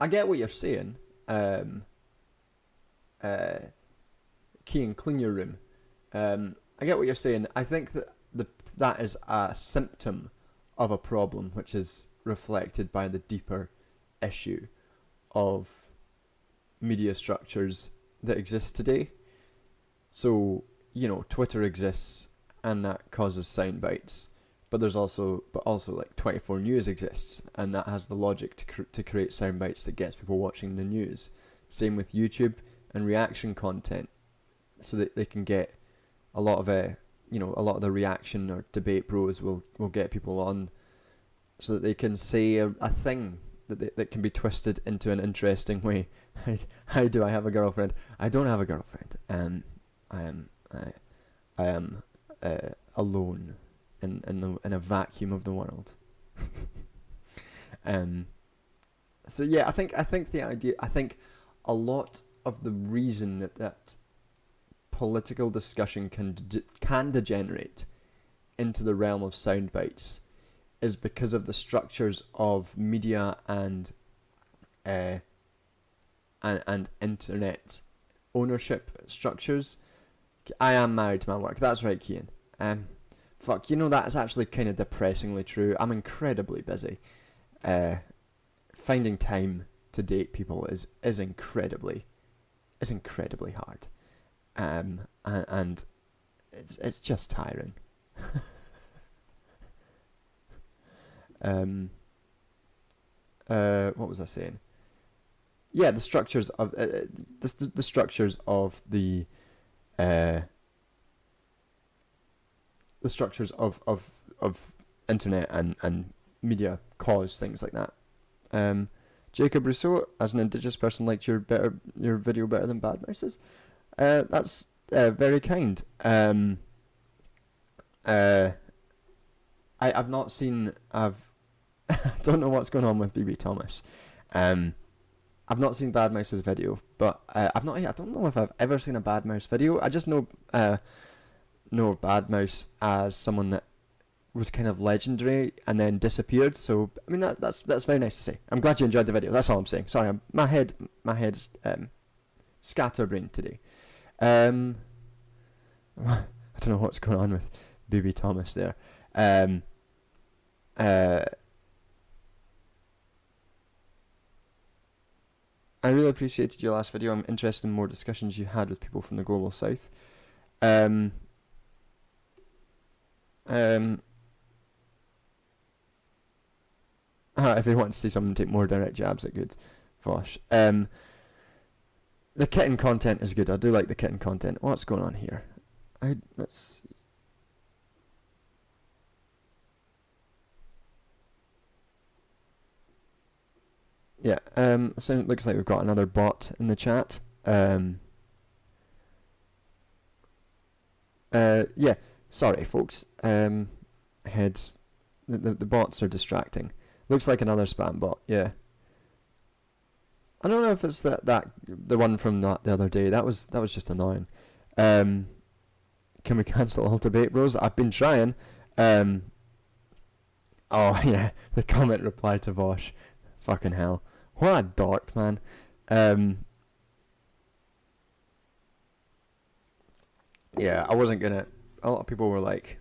get what you're saying. Kian, clean your room. I get what you're saying. I think that that is a symptom of a problem which is reflected by the deeper issue of media structures that exist today. So, Twitter exists and that causes sound bites, but also like 24 News exists and that has the logic to create sound bites that gets people watching the news. Same with YouTube and reaction content, so that they can get a lot of the reaction or debate bros will get people on, so that they can say a thing that can be twisted into an interesting way. How do I have a girlfriend? I don't have a girlfriend. I am alone in a vacuum of the world. So yeah, I think the idea. I think a lot of the reason that political discussion can degenerate into the realm of sound bites is because of the structures of media and internet ownership structures. I am married to my work. That's right, Kian. Fuck, that's actually kind of depressingly true. I'm incredibly busy. Finding time to date people is incredibly is incredibly hard, and it's just tiring. What was I saying? Yeah, the structures of the structures of the structures of internet and media cause things like that. Jacob Rousseau, as an Indigenous person, liked your video better than Bad Mouse's. That's very kind. I've not seen. I don't know what's going on with BB Thomas. I've not seen Bad Mouse's video, but I don't know if I've ever seen a Bad Mouse video. I just know of Bad Mouse as someone that was kind of legendary and then disappeared. So I mean that's very nice to see. I'm glad you enjoyed the video. That's all I'm saying. Sorry, my head's scatterbrained today. I don't know what's going on with BB Thomas there. I really appreciated your last video. I'm interested in more discussions you had with people from the Global South. If they want to see someone take more direct jabs at good Vosh. The kitten content is good. I do like the kitten content. What's going on here? Let's see. Yeah, so it looks like we've got another bot in the chat. Yeah, sorry folks. Heads, the bots are distracting. Looks like another spam bot. Yeah. I don't know if it's the one from the other day. That was just annoying. Can we cancel all debate bros? I've been trying. Oh yeah, the comment reply to Vosh. Fucking hell. What a dork, man. Yeah, I wasn't gonna. A lot of people were like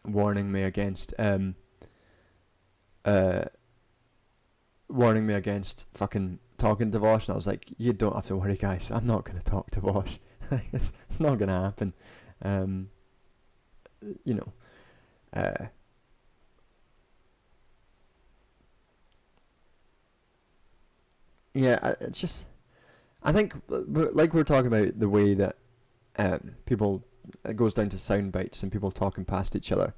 warning me against fucking talking to Vosh, and I was like, you don't have to worry, guys. I'm not gonna talk to Vosh. it's not gonna happen. You know. Yeah, it's just, I think, like we're talking about the way that people, it goes down to sound bites and people talking past each other.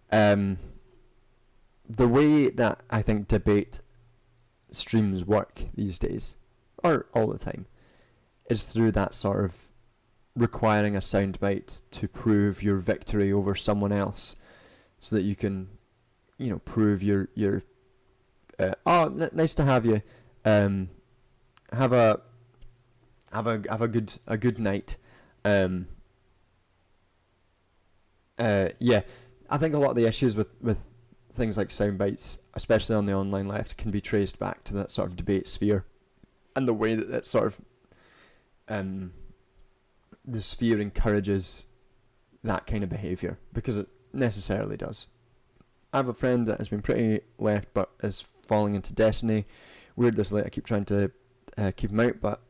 The way that I think debate streams work these days, or all the time, is through that sort of requiring a sound bite to prove your victory over someone else, so that you can, you know, prove your nice to have you. Have a good night. Yeah, I think a lot of the issues with things like sound bites, especially on the online left, can be traced back to that sort of debate sphere, and the way that sort of the sphere encourages that kind of behaviour, because it necessarily does. I have a friend that has been pretty left but is falling into destiny. Weird this late, I keep trying to keep him out, but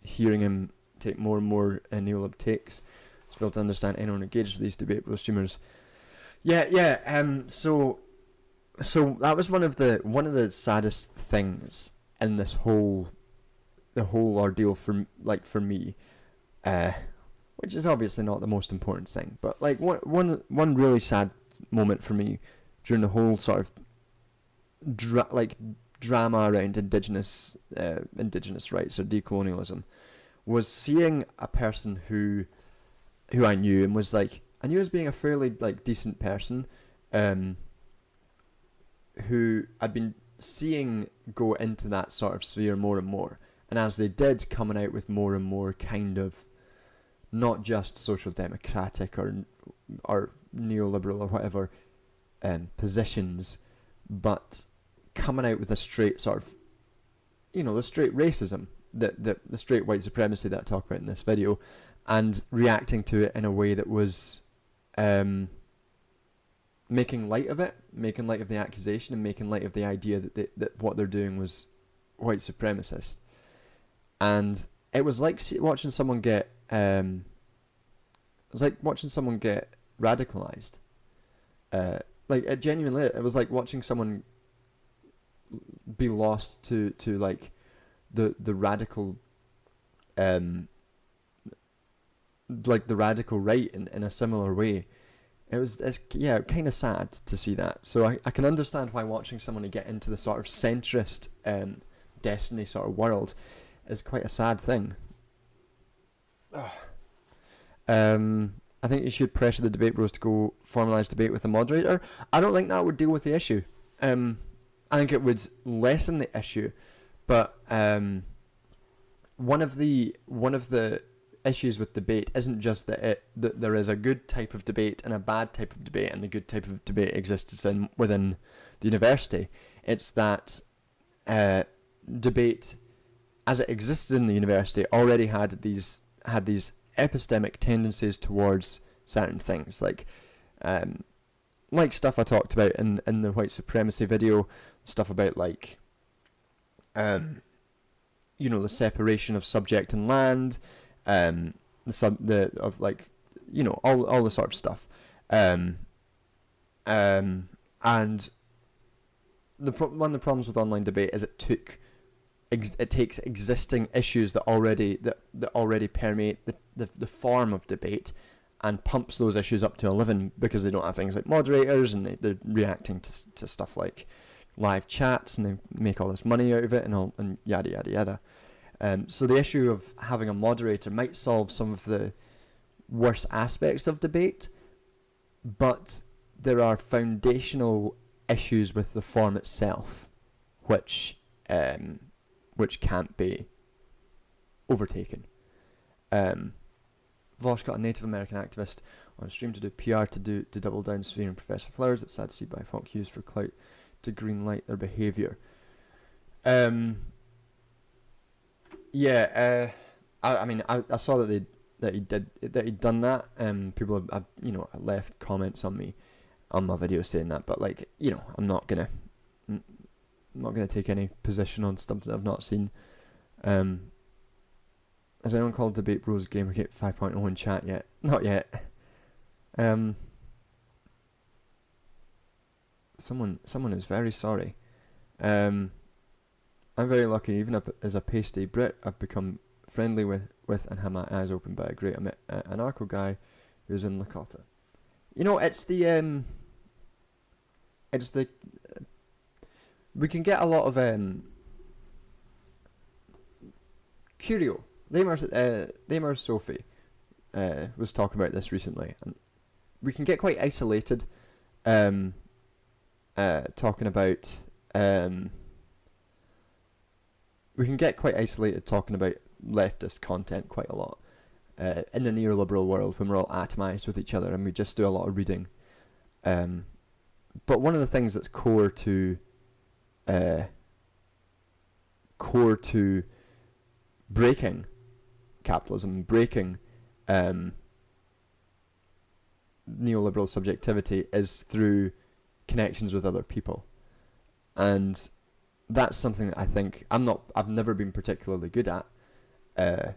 hearing him take more and more neolib takes, it's difficult to understand anyone engaged with these debate bro streamers. So that was one of the saddest things in the whole ordeal for me, which is obviously not the most important thing, but like one really sad moment for me during the whole sort of drama around indigenous rights or decolonialism was seeing a person who I knew and was like, I knew as being a fairly like decent person, who I'd been seeing go into that sort of sphere more and more, and as they did, coming out with more and more kind of not just social democratic or neoliberal or whatever positions, but coming out with a straight sort of, you know, the straight racism, the straight white supremacy that I talk about in this video, and reacting to it in a way that was making light of it, making light of the accusation, and making light of the idea that what they're doing was white supremacist. And it was like watching someone get radicalized. Genuinely, it was like watching someone be lost to like the radical like the radical right in a similar way. It's kind of sad to see that. So I can understand why watching someone get into the sort of centrist destiny sort of world is quite a sad thing. I think you should pressure the debate bros to go formalise debate with a moderator. I don't think that would deal with the issue. I think it would lessen the issue, but one of the issues with debate isn't just that there is a good type of debate and a bad type of debate, and the good type of debate exists within the university. It's that debate, as it existed in the university, already had these epistemic tendencies towards certain things, like stuff I talked about in the white supremacy video, stuff about like the separation of subject and land, all the sort of stuff, and one of the problems with online debate is it takes existing issues that already permeate the form of debate and pumps those issues up to 11 because they don't have things like moderators, and they're reacting to stuff like live chats, and they make all this money out of it and yada yada yada. So the issue of having a moderator might solve some of the worst aspects of debate, but there are foundational issues with the form itself which can't be overtaken. Vosh got a Native American activist on stream to do PR to double down smearing Professor Flowers. It's sad to see BIPOC used for clout to greenlight their behaviour. I saw that he'd done that. People have left comments on my video saying that, but I'm not gonna take any position on something I've not seen. Has anyone called Debate Bros Gamergate 5.0 in chat yet? Not yet. Someone is very sorry. I'm very lucky. Even as a pasty Brit, I've become friendly with and had my eyes opened by a great anarcho guy who's in Lakota. It's the we can get a lot of curio. Lamer Sophie was talking about this recently, and we can get quite isolated talking about leftist content quite a lot in the neoliberal world, when we're all atomized with each other and we just do a lot of reading. But one of the things that's core to breaking capitalism, breaking neoliberal subjectivity, is through connections with other people, and that's something that I think I've never been particularly good at. I've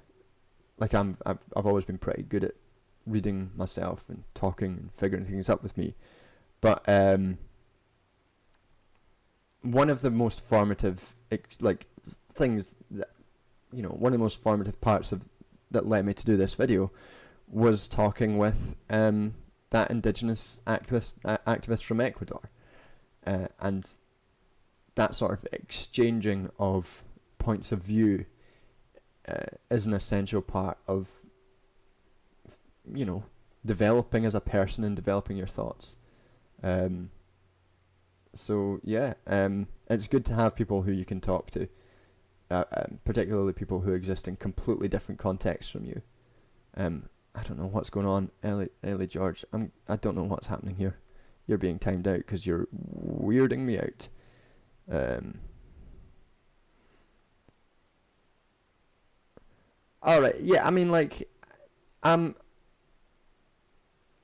always been pretty good at reading myself and talking and figuring things up with me, but one of the most formative things that one of the most formative parts that led me to do this video was talking with that indigenous activist from Ecuador, and that sort of exchanging of points of view is an essential part of developing as a person and developing your thoughts. It's good to have people who you can talk to, particularly people who exist in completely different contexts from you. I don't know what's going on, Ellie George. I don't know what's happening here. You're being timed out because you're weirding me out. Alright, yeah, I mean, I'm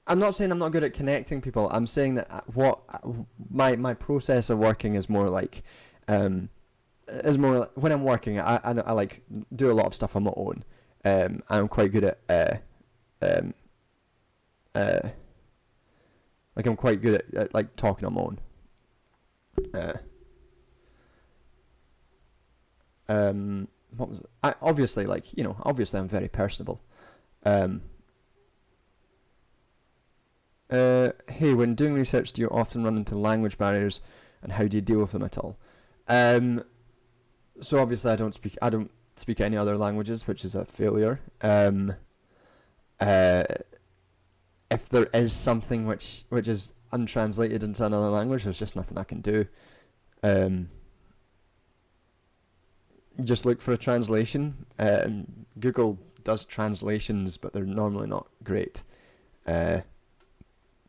not saying I'm not good at connecting people. I'm saying that my process of working is more like is more when I'm working. I like do a lot of stuff on my own. I'm quite good at like I'm quite good at like talking on my own. What was it? Obviously, like, you know, obviously I'm very personable. Hey, when doing research, do you often run into language barriers, and how do you deal with them at all? So obviously I don't speak any other languages, which is a failure. If there is something which is untranslated into another language, there's just nothing I can do. Just look for a translation. Google does translations, but they're normally not great. So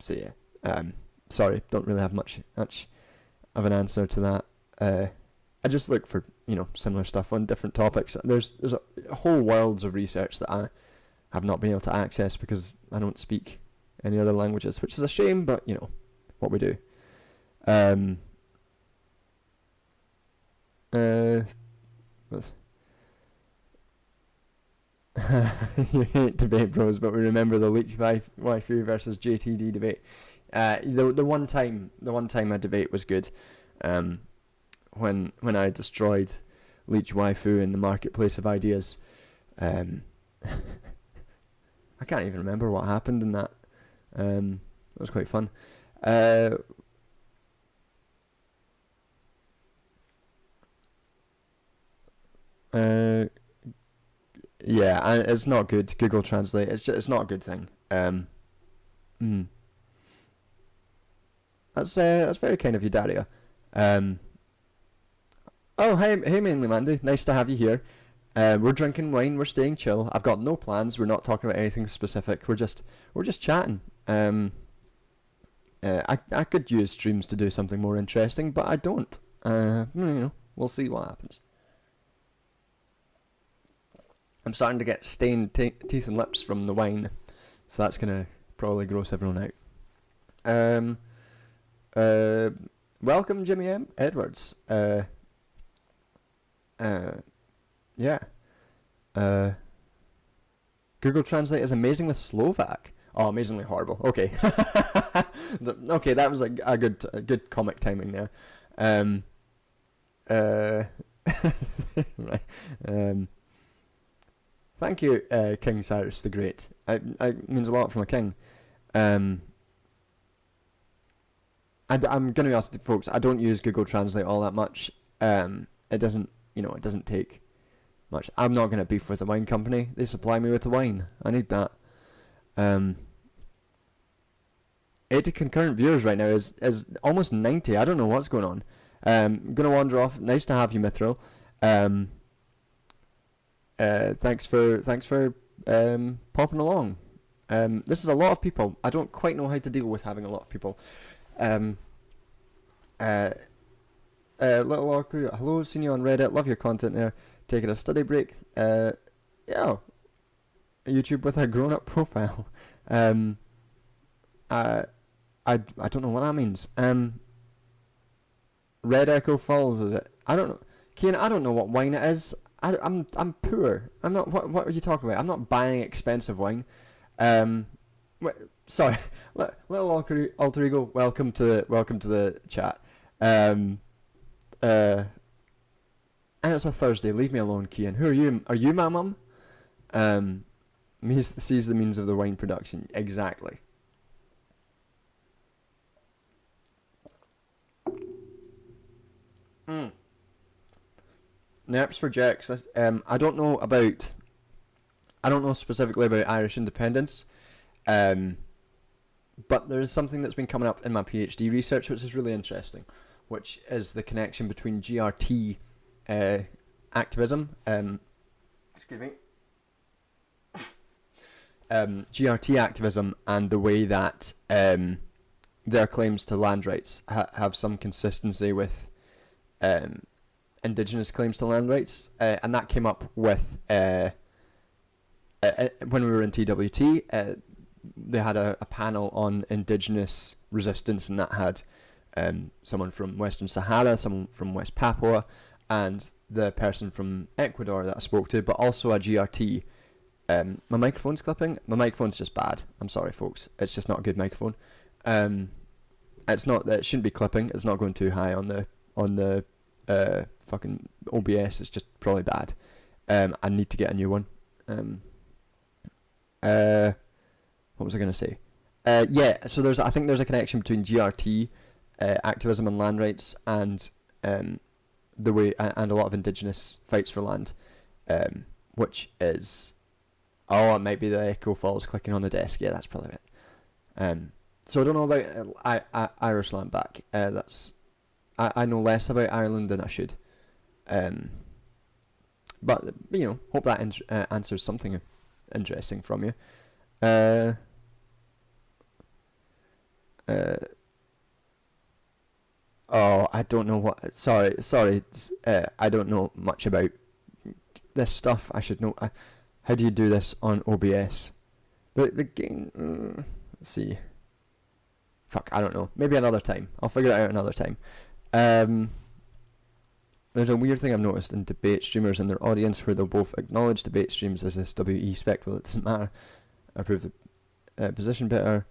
yeah, sorry, don't really have much of an answer to that. I just look for, you know, similar stuff on different topics. There's a whole worlds of research that I have not been able to access because I don't speak any other languages, which is a shame, but you know what we do. You hate debate bros, but we remember the leech waifu versus JTD debate. The one time a debate was good, when I destroyed leech waifu in the marketplace of ideas. I can't even remember what happened in that. It was quite fun. Yeah, and it's not good. Google Translate. It's not a good thing. That's very kind of you, Daria. Oh, hey, mainly Mandy. Nice to have you here. We're drinking wine. We're staying chill. I've got no plans. We're not talking about anything specific. We're just chatting. I could use streams to do something more interesting, but I don't. You know, we'll see what happens. I'm starting to get stained teeth and lips from the wine, so that's gonna probably gross everyone out. Welcome, Jimmy M. Edwards. Yeah. Google Translate is amazing with Slovak. Oh, amazingly horrible. Okay. Okay, that was a good comic timing there. Right. Thank you, King Cyrus the Great. It means a lot from a king. And I'm going to ask folks, I don't use Google Translate all that much. It doesn't take much. I'm not going to beef with the wine company. They supply me with the wine. I need that. 80 concurrent viewers right now is almost 90. I don't know what's going on. I'm going to wander off. Nice to have you, Mithril. Thanks for popping along. This is a lot of people. I don't quite know how to deal with having a lot of people. Little Orca, hello, seen you on Reddit. Love your content there. Taking a study break. Yeah, YouTube with a grown-up profile. I don't know what that means. Red Echo Falls, is it? I don't know. Kian, I don't know what wine it is. I'm poor. I'm not. What are you talking about? I'm not buying expensive wine. Sorry, little alter ego. Welcome to the chat. And it's a Thursday. Leave me alone, Kian. Who are you? Are you my mum? Sees the means of the wine production. Exactly. Nerps for Jacks. I don't know specifically about Irish independence, but there is something that's been coming up in my PhD research which is really interesting, which is the connection between GRT activism, excuse me, GRT activism and the way that their claims to land rights have some consistency with indigenous claims to land rights, and that came up with when we were in TWT. They had a panel on indigenous resistance, and that had someone from Western Sahara, someone from West Papua, and the person from Ecuador that I spoke to, but also a GRT. My microphone's clipping. My microphone's just bad. I'm sorry, folks. It's just not a good microphone. It's not that it shouldn't be clipping. It's not going too high on the fucking OBS. It's just probably bad. I need to get a new one. What was I gonna say? Yeah. So I think there's a connection between GRT, activism and land rights, and the way and a lot of indigenous fights for land, which is, it might be the echo falls clicking on the desk. Yeah, that's probably it. So I don't know about Irish land back. I know less about Ireland than I should. But hope that answers something interesting from you. I don't know what. Sorry. I don't know much about this stuff. I should know. How do you do this on OBS? The game. Let's see. Fuck, I don't know. Maybe another time. I'll figure it out another time. There's a weird thing I've noticed in debate streamers and their audience where they'll both acknowledge debate streams as this WE spec, well, it doesn't matter. I prove the position better.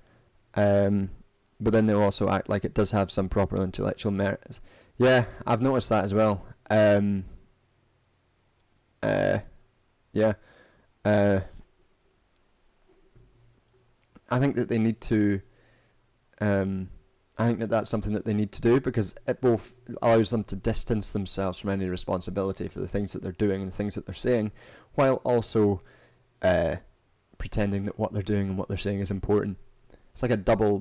But then they'll also act like it does have some proper intellectual merits. Yeah, I've noticed that as well. Yeah. I think that they need to. I think that that's something that they need to do because it both allows them to distance themselves from any responsibility for the things that they're doing and the things that they're saying, while also pretending that what they're doing and what they're saying is important. It's like a double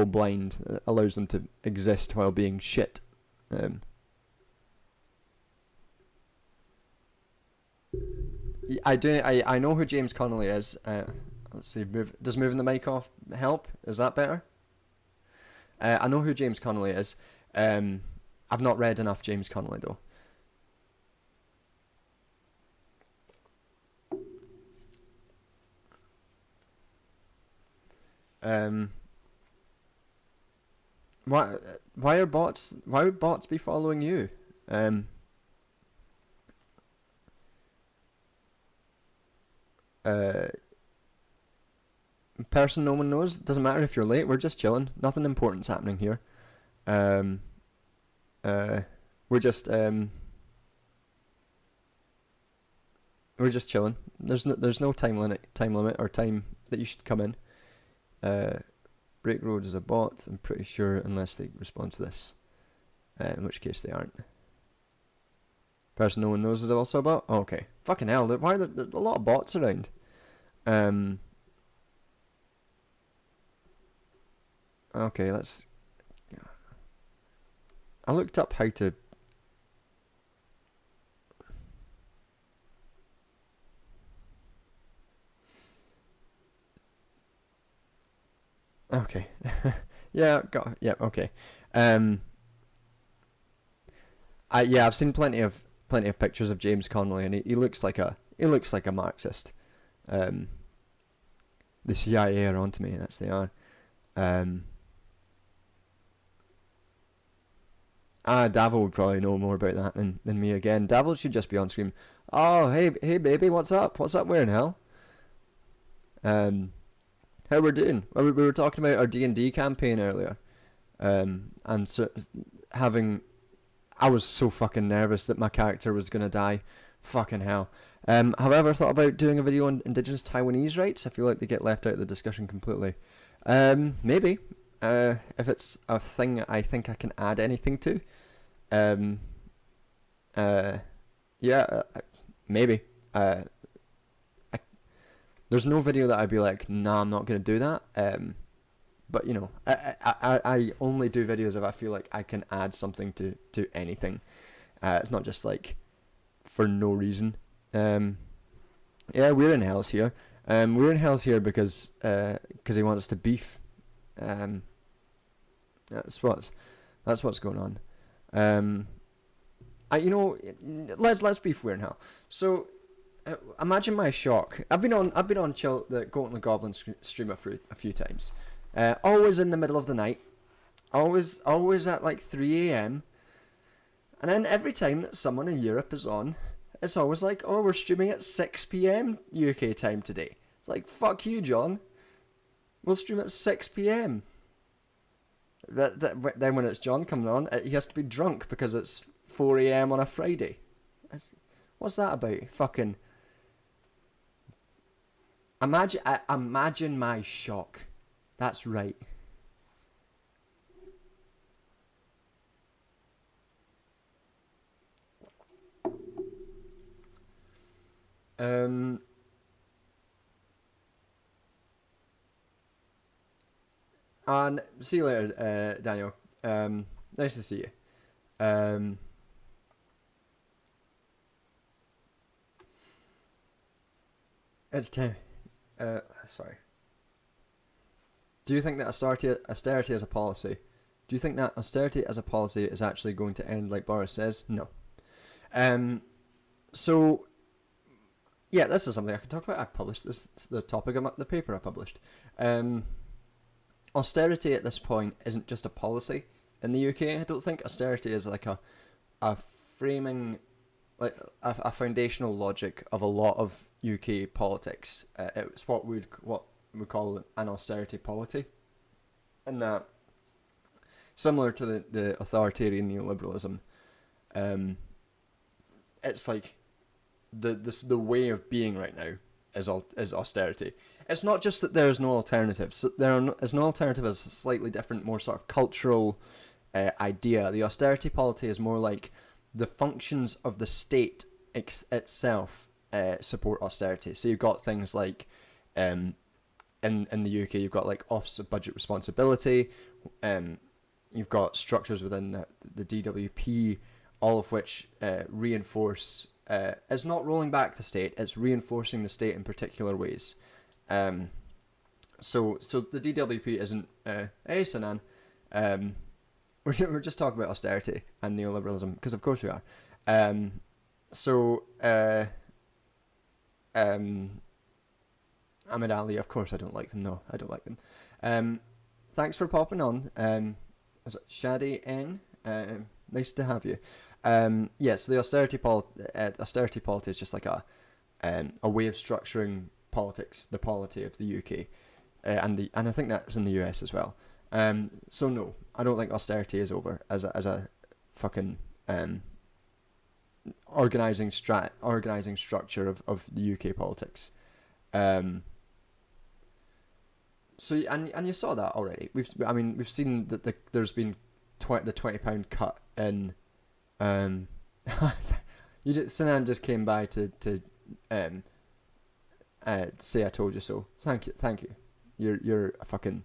blind that allows them to exist while being shit. I know who James Connolly is. Let's see. Does moving the mic off help? Is that better? I know who James Connolly is. I've not read enough James Connolly though. Why would bots be following you? Person no one knows. Doesn't matter if you're late. We're just chilling. Nothing important's happening here. We're just chilling. There's no time limit or time that you should come in. Break Road is a bot, I'm pretty sure, unless they respond to this. In which case they aren't. Person no one knows is also a bot? Oh, okay. Fucking hell, why are there a lot of bots around? Okay, let's... I looked up how to... Okay. Yeah, okay. I've seen plenty of pictures of James Connolly, and he looks like a Marxist. The CIA are onto me. That's they are. Davil would probably know more about that than me again. Davil should just be on screen. Oh, hey baby, what's up? What's up? Where in hell? How we're doing? Well, we were talking about our D&D campaign earlier, and so I was so fucking nervous that my character was gonna die. Fucking hell. However, I thought about doing a video on Indigenous Taiwanese rights. I feel like they get left out of the discussion completely. Maybe. If it's a thing I think I can add anything to. Maybe. There's no video that I'd be like, nah, I'm not going to do that. But, you know, I only do videos if I feel like I can add something to anything. It's not just, like, for no reason. We're in Hell's here. We're in Hell's here because he wants us to beef. That's what's going on. Let's beef We're in Hell. So... imagine my shock. I've been on Chill the Goat and the Goblin streamer for a few times. Always in the middle of the night. Always at like 3 a.m. And then every time that someone in Europe is on, it's always like, oh, we're streaming at 6 p.m. UK time today. It's like, fuck you, John. We'll stream at 6 p.m. Then when it's John coming on, he has to be drunk because it's 4 a.m. on a Friday. What's that about? Fucking... Imagine my shock. That's right. And see you later, Daniel. Nice to see you. It's time. Sorry. Do you think that austerity as a policy? Do you think that austerity as a policy is actually going to end like Boris says? No. So, yeah, this is something I can talk about. I published this. It's the topic of the paper I published. Austerity at this point isn't just a policy in the UK. I don't think austerity is like a framing, like a foundational logic of a lot of UK politics. It's what we call an austerity polity, and that similar to the authoritarian neoliberalism, it's like the way of being right now is austerity. It's not just that there's no alternative. So there's no alternative as a slightly different, more sort of cultural idea. The austerity polity is more like the functions of the state itself support austerity. So you've got things like in the UK, you've got like Office of Budget Responsibility. You've got structures within the DWP, all of which reinforce. It's not rolling back the state; it's reinforcing the state in particular ways. So the DWP isn't. Hey, Sanan. We're just talking about austerity and neoliberalism because of course we are. Ahmed Ali, of course I don't like them. No, I don't like them. Thanks for popping on. Was it Shadi N? Nice to have you. Yeah, so the austerity polity is just like a way of structuring politics, the polity of the UK, and I think that's in the US as well. So no, I don't think austerity is over as a fucking organizing structure of the UK politics. So and you saw that already. We've seen that there's been the £20 cut in. Sinan just came by to say I told you so. Thank you. You're a fucking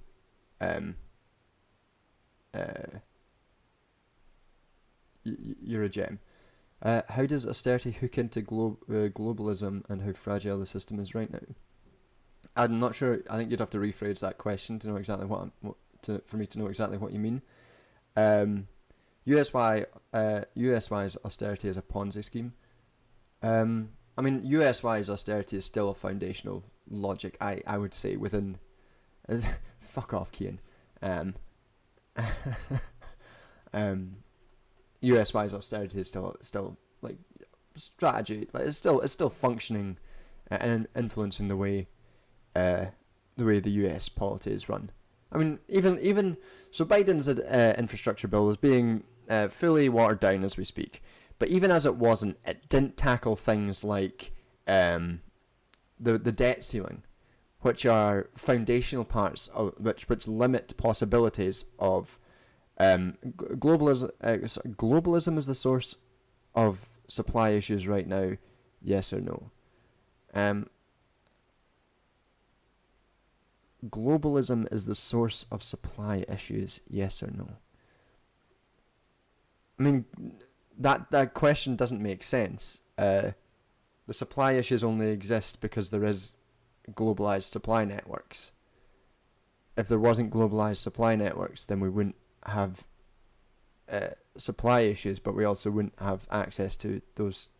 you're a gem. How does austerity hook into globalism and how fragile the system is right now? I'm not sure. I think you'd have to rephrase that question to know exactly for me to know exactly what you mean. US-wise austerity is a Ponzi scheme. US-wise austerity is still a foundational logic. I would say within. Fuck off, Kian. US-wise austerity is still like strategy. Like it's still functioning and influencing the way the US polity is run. I mean, even so, Biden's infrastructure bill is being fully watered down as we speak. But even as it wasn't, it didn't tackle things like the debt ceiling, which are foundational parts of which limit possibilities of globalism. Globalism is the source of supply issues right now. Yes or no? Globalism is the source of supply issues. Yes or no? I mean, that question doesn't make sense. The supply issues only exist because there is globalized supply networks. If there wasn't globalized supply networks, then we wouldn't have supply issues, but we also wouldn't have access to those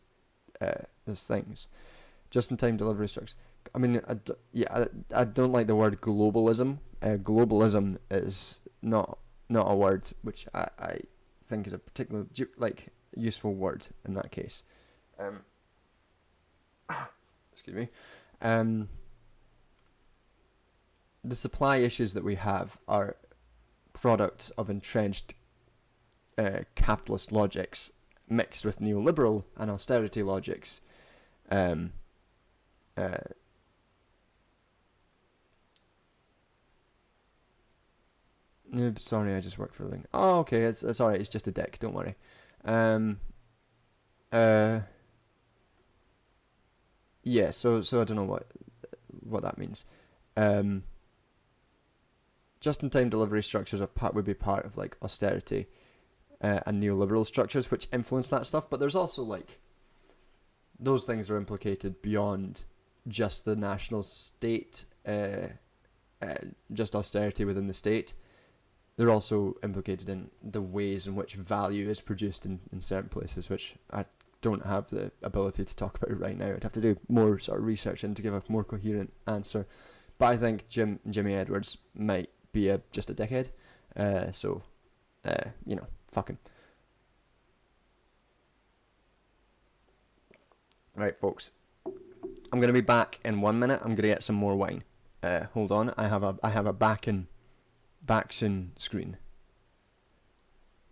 things. Just-in-time delivery structures. I mean, I don't like the word globalism. Globalism is not a word which I think is a particular useful word in that case. Excuse me. The supply issues that we have are products of entrenched capitalist logics mixed with neoliberal and austerity logics. Sorry, I just work for a living. Oh, okay, it's alright, it's just a dick, don't worry. Yeah, so I don't know what that means. Just-in-time delivery structures would be part of like austerity and neoliberal structures, which influence that stuff. But there's also like those things are implicated beyond just the national state, just austerity within the state. They're also implicated in the ways in which value is produced in certain places, which I don't have the ability to talk about right now. I'd have to do more sort of research and to give a more coherent answer. But I think Jimmy Edwards might be just a dickhead. So, fuck him. Right, folks. I'm gonna be back in 1 minute. I'm gonna get some more wine. Hold on. I have a back soon screen.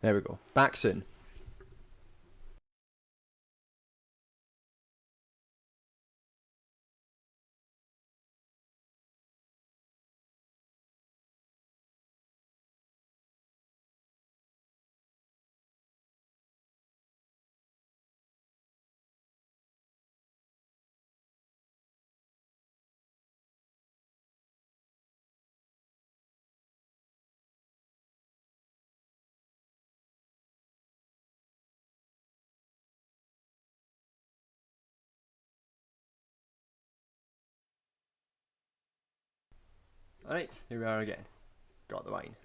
There we go. Back soon. Alright, here we are again. Got the wine.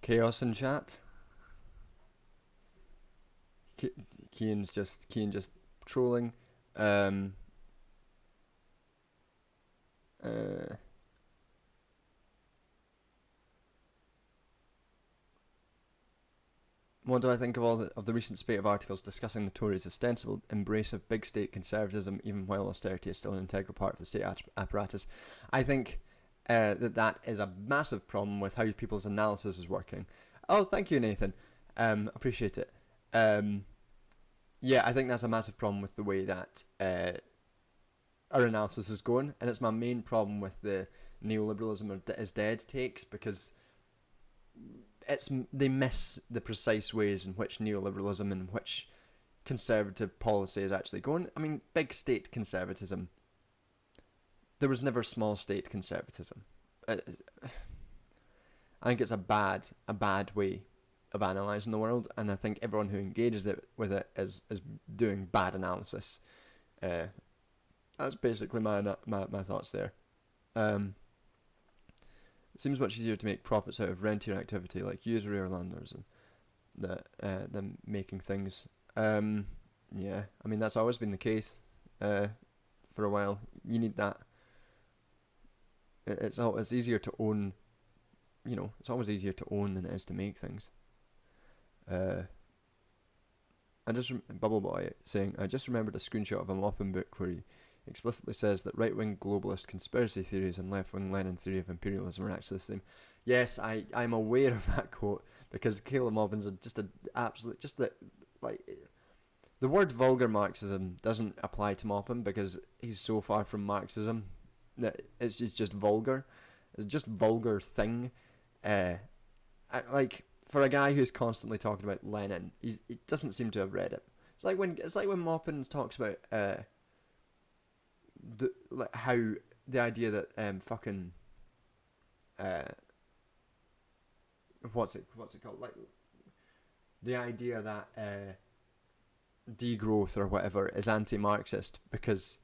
Chaos in chat. Cian just trolling. What do I think of the recent spate of articles discussing the Tories' ostensible embrace of big state conservatism, even while austerity is still an integral part of the state apparatus? I think that is a massive problem with how people's analysis is working. Oh, thank you, Nathan. Appreciate it. Yeah, I think that's a massive problem with the way that our analysis is going, and it's my main problem with the neoliberalism is dead takes, because they miss the precise ways in which neoliberalism and which conservative policy is actually going. I mean, big state conservatism. There was never small state conservatism. I think it's a bad way of analysing the world, and I think everyone who engages with it is doing bad analysis. That's basically my thoughts there. It seems much easier to make profits out of rentier activity like usury or landlords than making things. Yeah, I mean that's always been the case for a while. You need that. It's easier to own. It's always easier to own than it is to make things. Bubble Boy saying, I just remembered a screenshot of a Maupin book where he explicitly says that right-wing globalist conspiracy theories and left-wing Lenin theory of imperialism are actually the same. Yes, I'm aware of that quote, because Caleb Maupin's the word vulgar Marxism doesn't apply to Maupin because he's so far from Marxism that it's just vulgar. It's just vulgar thing. For a guy who's constantly talking about Lenin, he doesn't seem to have read it. It's like when Maupin talks about how the idea that what's it called, like the idea that degrowth or whatever is anti-Marxist because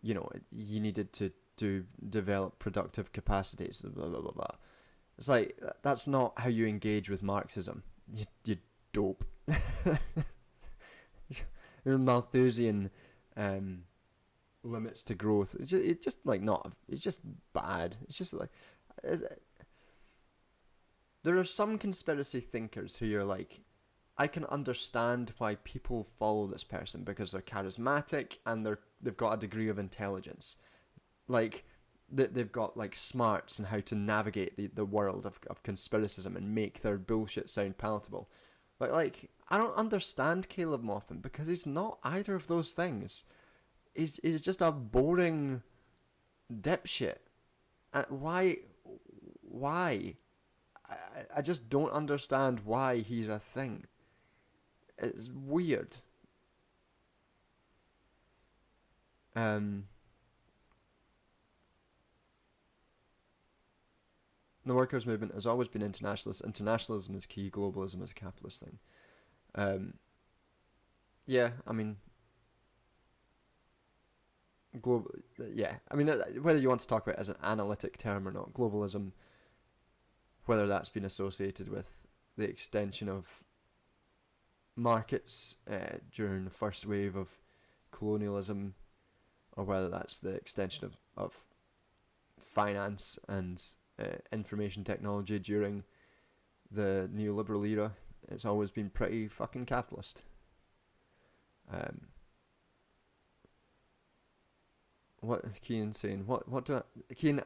you needed to develop productive capacities, blah blah blah blah. It's like, that's not how you engage with Marxism. You dope. The Malthusian limits to growth. It's just like not. It's just bad. It's just like. There are some conspiracy thinkers who you're like, I can understand why people follow this person because they're charismatic and they've got a degree of intelligence. Like, they've got like smarts and how to navigate the world of conspiracism and make their bullshit sound palatable. But like, I don't understand Caleb Maupin because he's not either of those things. He's just a boring dipshit. Why? I just don't understand why he's a thing. It's weird. The workers' movement has always been internationalist. Internationalism is key. Globalism is a capitalist thing. Yeah, I mean, I mean, whether you want to talk about it as an analytic term or not, globalism, whether that's been associated with the extension of markets during the first wave of colonialism, or whether that's the extension of finance and information technology during the neoliberal era, it's always been pretty fucking capitalist. What is Kean saying? What do I... Kean,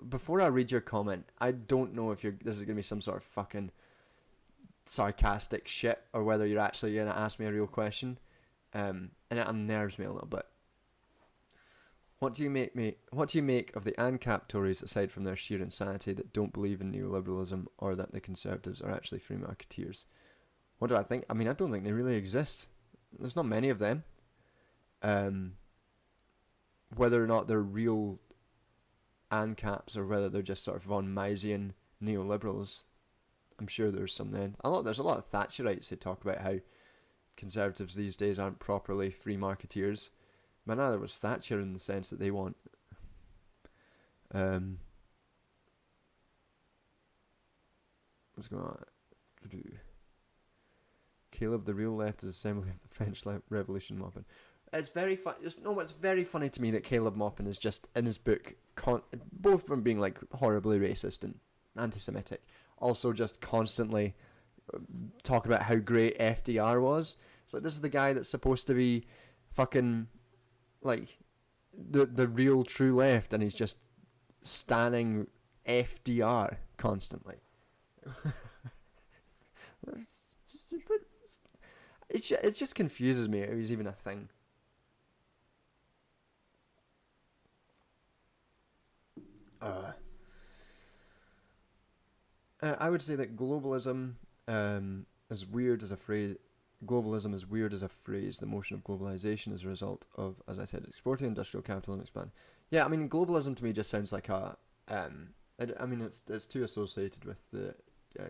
before I read your comment, I don't know if this is going to be some sort of fucking sarcastic shit, or whether you're actually going to ask me a real question. And it unnerves me a little bit. What do you make of the ANCAP Tories, aside from their sheer insanity, that don't believe in neoliberalism or that the Conservatives are actually free marketeers? What do I think? I mean, I don't think they really exist. There's not many of them. Whether or not they're real ANCAPs or whether they're just sort of von Misesian neoliberals, I'm sure there's some then. There's a lot of Thatcherites who talk about how Conservatives these days aren't properly free marketeers. But neither was Thatcher in the sense that they want what's going on? Caleb, the real left is assembly of the French Revolution Maupin. It's very fun. It's very funny to me that Caleb Maupin is just in his book, both from being like horribly racist and anti-Semitic, also just constantly talking about how great FDR was. So this is the guy that's supposed to be fucking like the real true left, and he's just standing FDR constantly. It just confuses me. It was even a thing. I would say that globalism, as weird as a phrase, globalism is weird as a phrase. The motion of globalization is a result of, as I said, exporting industrial capital and expand. Yeah, I mean, globalism to me just sounds like a. I mean, it's too associated with the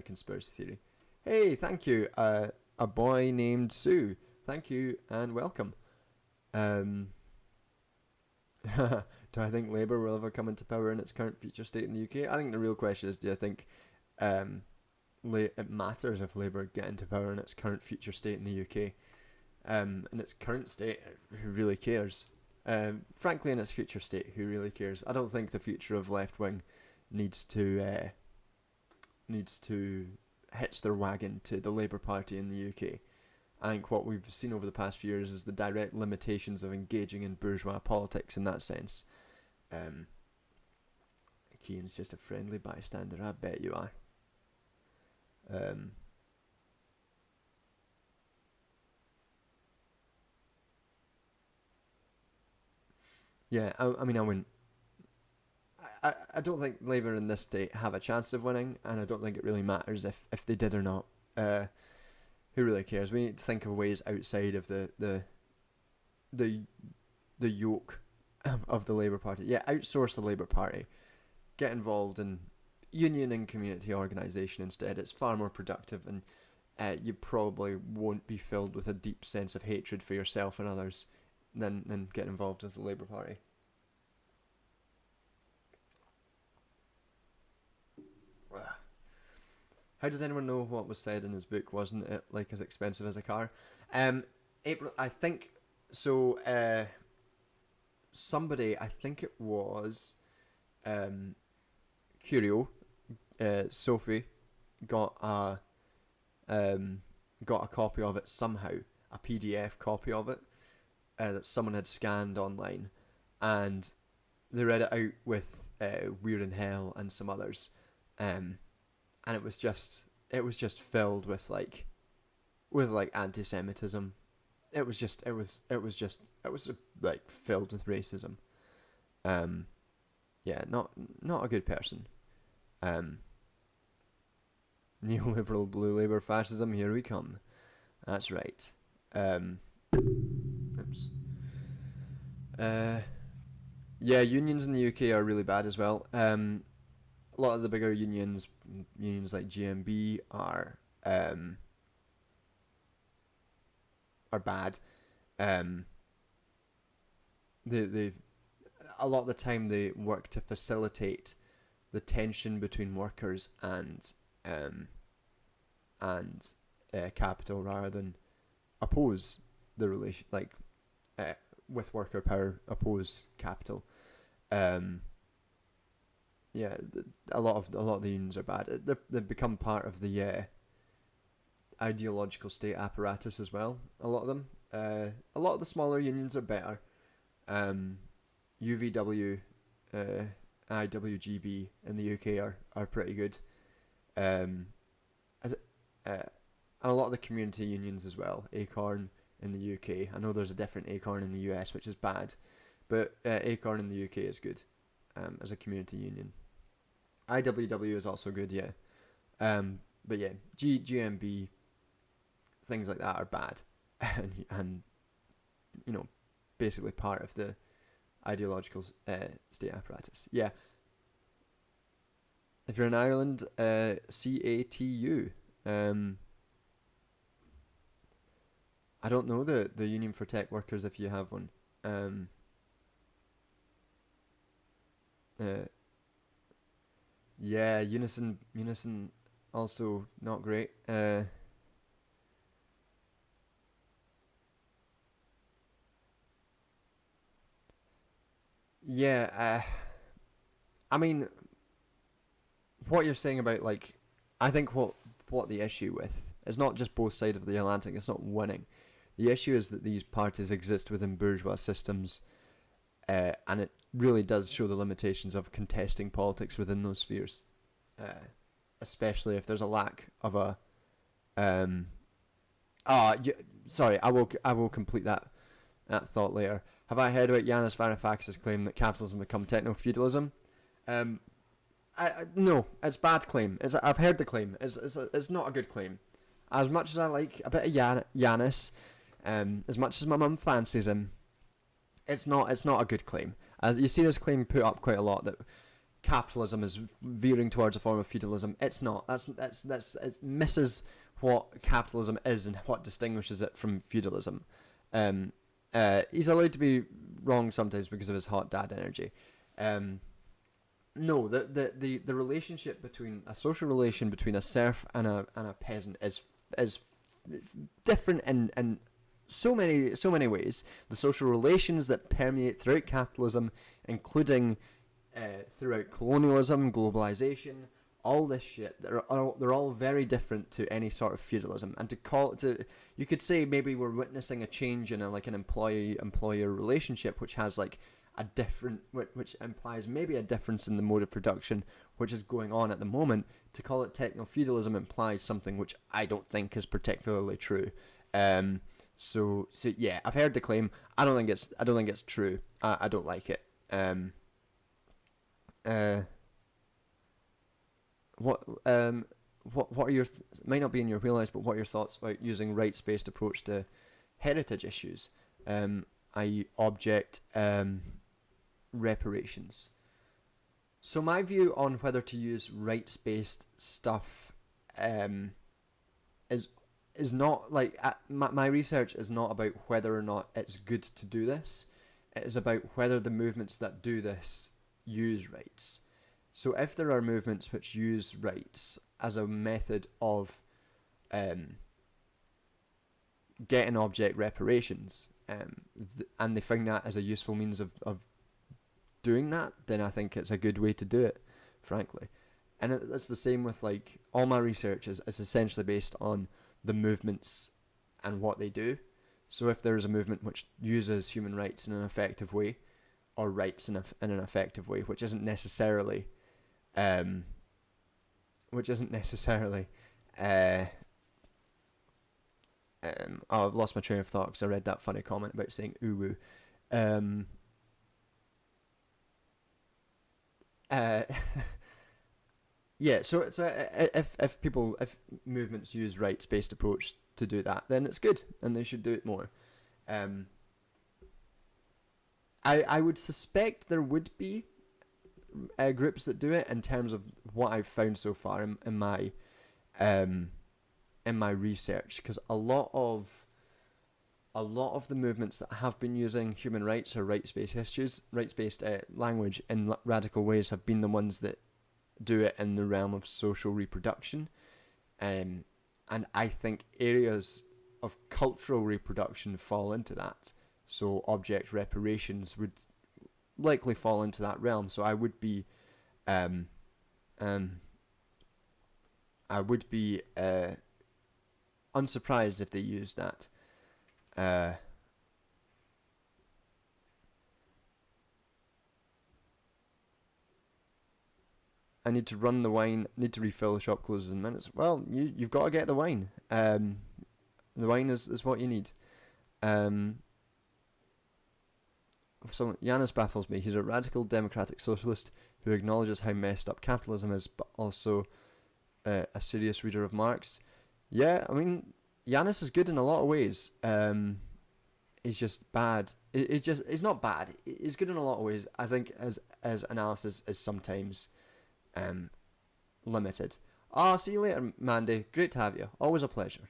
conspiracy theory. Hey, thank you. A boy named Sue. Thank you and welcome. Do I think Labour will ever come into power in its current future state in the UK? I think the real question is, do I think it matters if Labour get into power in its current future state in the UK? In its current state, who really cares? Frankly, in its future state, who really cares? I don't think the future of left wing needs to hitch their wagon to the Labour Party in the UK. I think what we've seen over the past few years is the direct limitations of engaging in bourgeois politics in that sense. Keane's just a friendly bystander, I bet you are. Yeah, I mean, I wouldn't. I don't think Labour in this state have a chance of winning, and I don't think it really matters if they did or not. Who really cares? We need to think of ways outside of the yoke of the Labour Party. Yeah, outsource the Labour Party. Get involved in union and community organisation instead. It's far more productive, and you probably won't be filled with a deep sense of hatred for yourself and others than get involved with the Labour Party. Ugh. How does anyone know what was said in his book? Wasn't it like as expensive as a car? April, I think so. Somebody, I think it was, Curio, Sophie, got a copy of it somehow, a PDF copy of it, that someone had scanned online, and they read it out with We're in Hell and some others, and it was just filled with like anti-Semitism. It was like filled with racism. Yeah, not a good person. Neoliberal blue labour fascism, here we come. That's right. Oops. Yeah, unions in the UK are really bad as well. A lot of the bigger unions like GMB are bad. They a lot of the time they work to facilitate the tension between workers and capital rather than oppose the relation, like with worker power oppose capital. Yeah, a lot of the unions are bad. They've become part of the ideological state apparatus as well. A lot of them. A lot of the smaller unions are better. UVW, IWGB in the UK are pretty good. And a lot of the community unions as well. Acorn in the UK. I know there's a different Acorn in the US, which is bad, but Acorn in the UK is good as a community union. IWW is also good, yeah. But yeah, GMB, things like that are bad, and you know, basically part of the ideological state apparatus. Yeah. If you're in Ireland, CATU. I don't know the Union for Tech Workers if you have one. Yeah, Unison also not great. Yeah, I mean, what you're saying about, like, I think what the issue with is not just both sides of the Atlantic, it's not winning. The issue is that these parties exist within bourgeois systems, and it really does show the limitations of contesting politics within those spheres, especially if there's a lack of a. Sorry, I will complete that thought later. Have I heard about Yanis Varoufakis' claim that capitalism become techno-feudalism? No, it's a bad claim. I've heard the claim. It's not a good claim. As much as I like a bit of Yanis, as much as my mum fancies him, it's not a good claim. As you see this claim put up quite a lot, that capitalism is veering towards a form of feudalism. It's not. It misses what capitalism is and what distinguishes it from feudalism. He's allowed to be wrong sometimes because of his hot dad energy. No, the relationship between a social relation between a serf and a peasant is different in so many ways. The social relations that permeate throughout capitalism, including throughout colonialism, globalisation, all this shit, they're all very different to any sort of feudalism. And you could say maybe we're witnessing a change in an employee-employer relationship, which has like a different, which implies maybe a difference in the mode of production, which is going on at the moment. To call it techno-feudalism implies something which I don't think is particularly true. So yeah, I've heard the claim. I don't think it's true. I don't like it. What are your might not be in your wheelhouse, but what are your thoughts about using rights-based approach to heritage issues, i.e. object reparations? So my view on whether to use rights-based stuff is not like my research is not about whether or not it's good to do this. It is about whether the movements that do this use rights. So if there are movements which use rights as a method of getting object reparations, and they find that as a useful means of doing that, then I think it's a good way to do it, frankly. And it's the same with, like, all my research is essentially based on the movements and what they do. So if there is a movement which uses human rights in an effective way, or rights in an effective way, which isn't necessarily oh, I've lost my train of thought because I read that funny comment about saying ooh woo. Yeah, so if movements use rights based approach to do that, then it's good, and they should do it more. I would suspect there would be groups that do it, in terms of what I've found so far in my research, because a lot of the movements that have been using human rights or rights-based language in radical ways have been the ones that do it in the realm of social reproduction, and I think areas of cultural reproduction fall into that. So object reparations would likely fall into that realm. So I would be unsurprised if they used that. I need to run the wine, need to refill, the shop closes in minutes. Well, you've got to get the wine. The wine is what you need. So Yanis baffles me. He's a radical democratic socialist who acknowledges how messed up capitalism is, but also a serious reader of Marx. Yeah, I mean, Yanis is good in a lot of ways. He's just bad. He's not bad. He's good in a lot of ways. I think as analysis is sometimes limited. See you later, Mandy. Great to have you. Always a pleasure.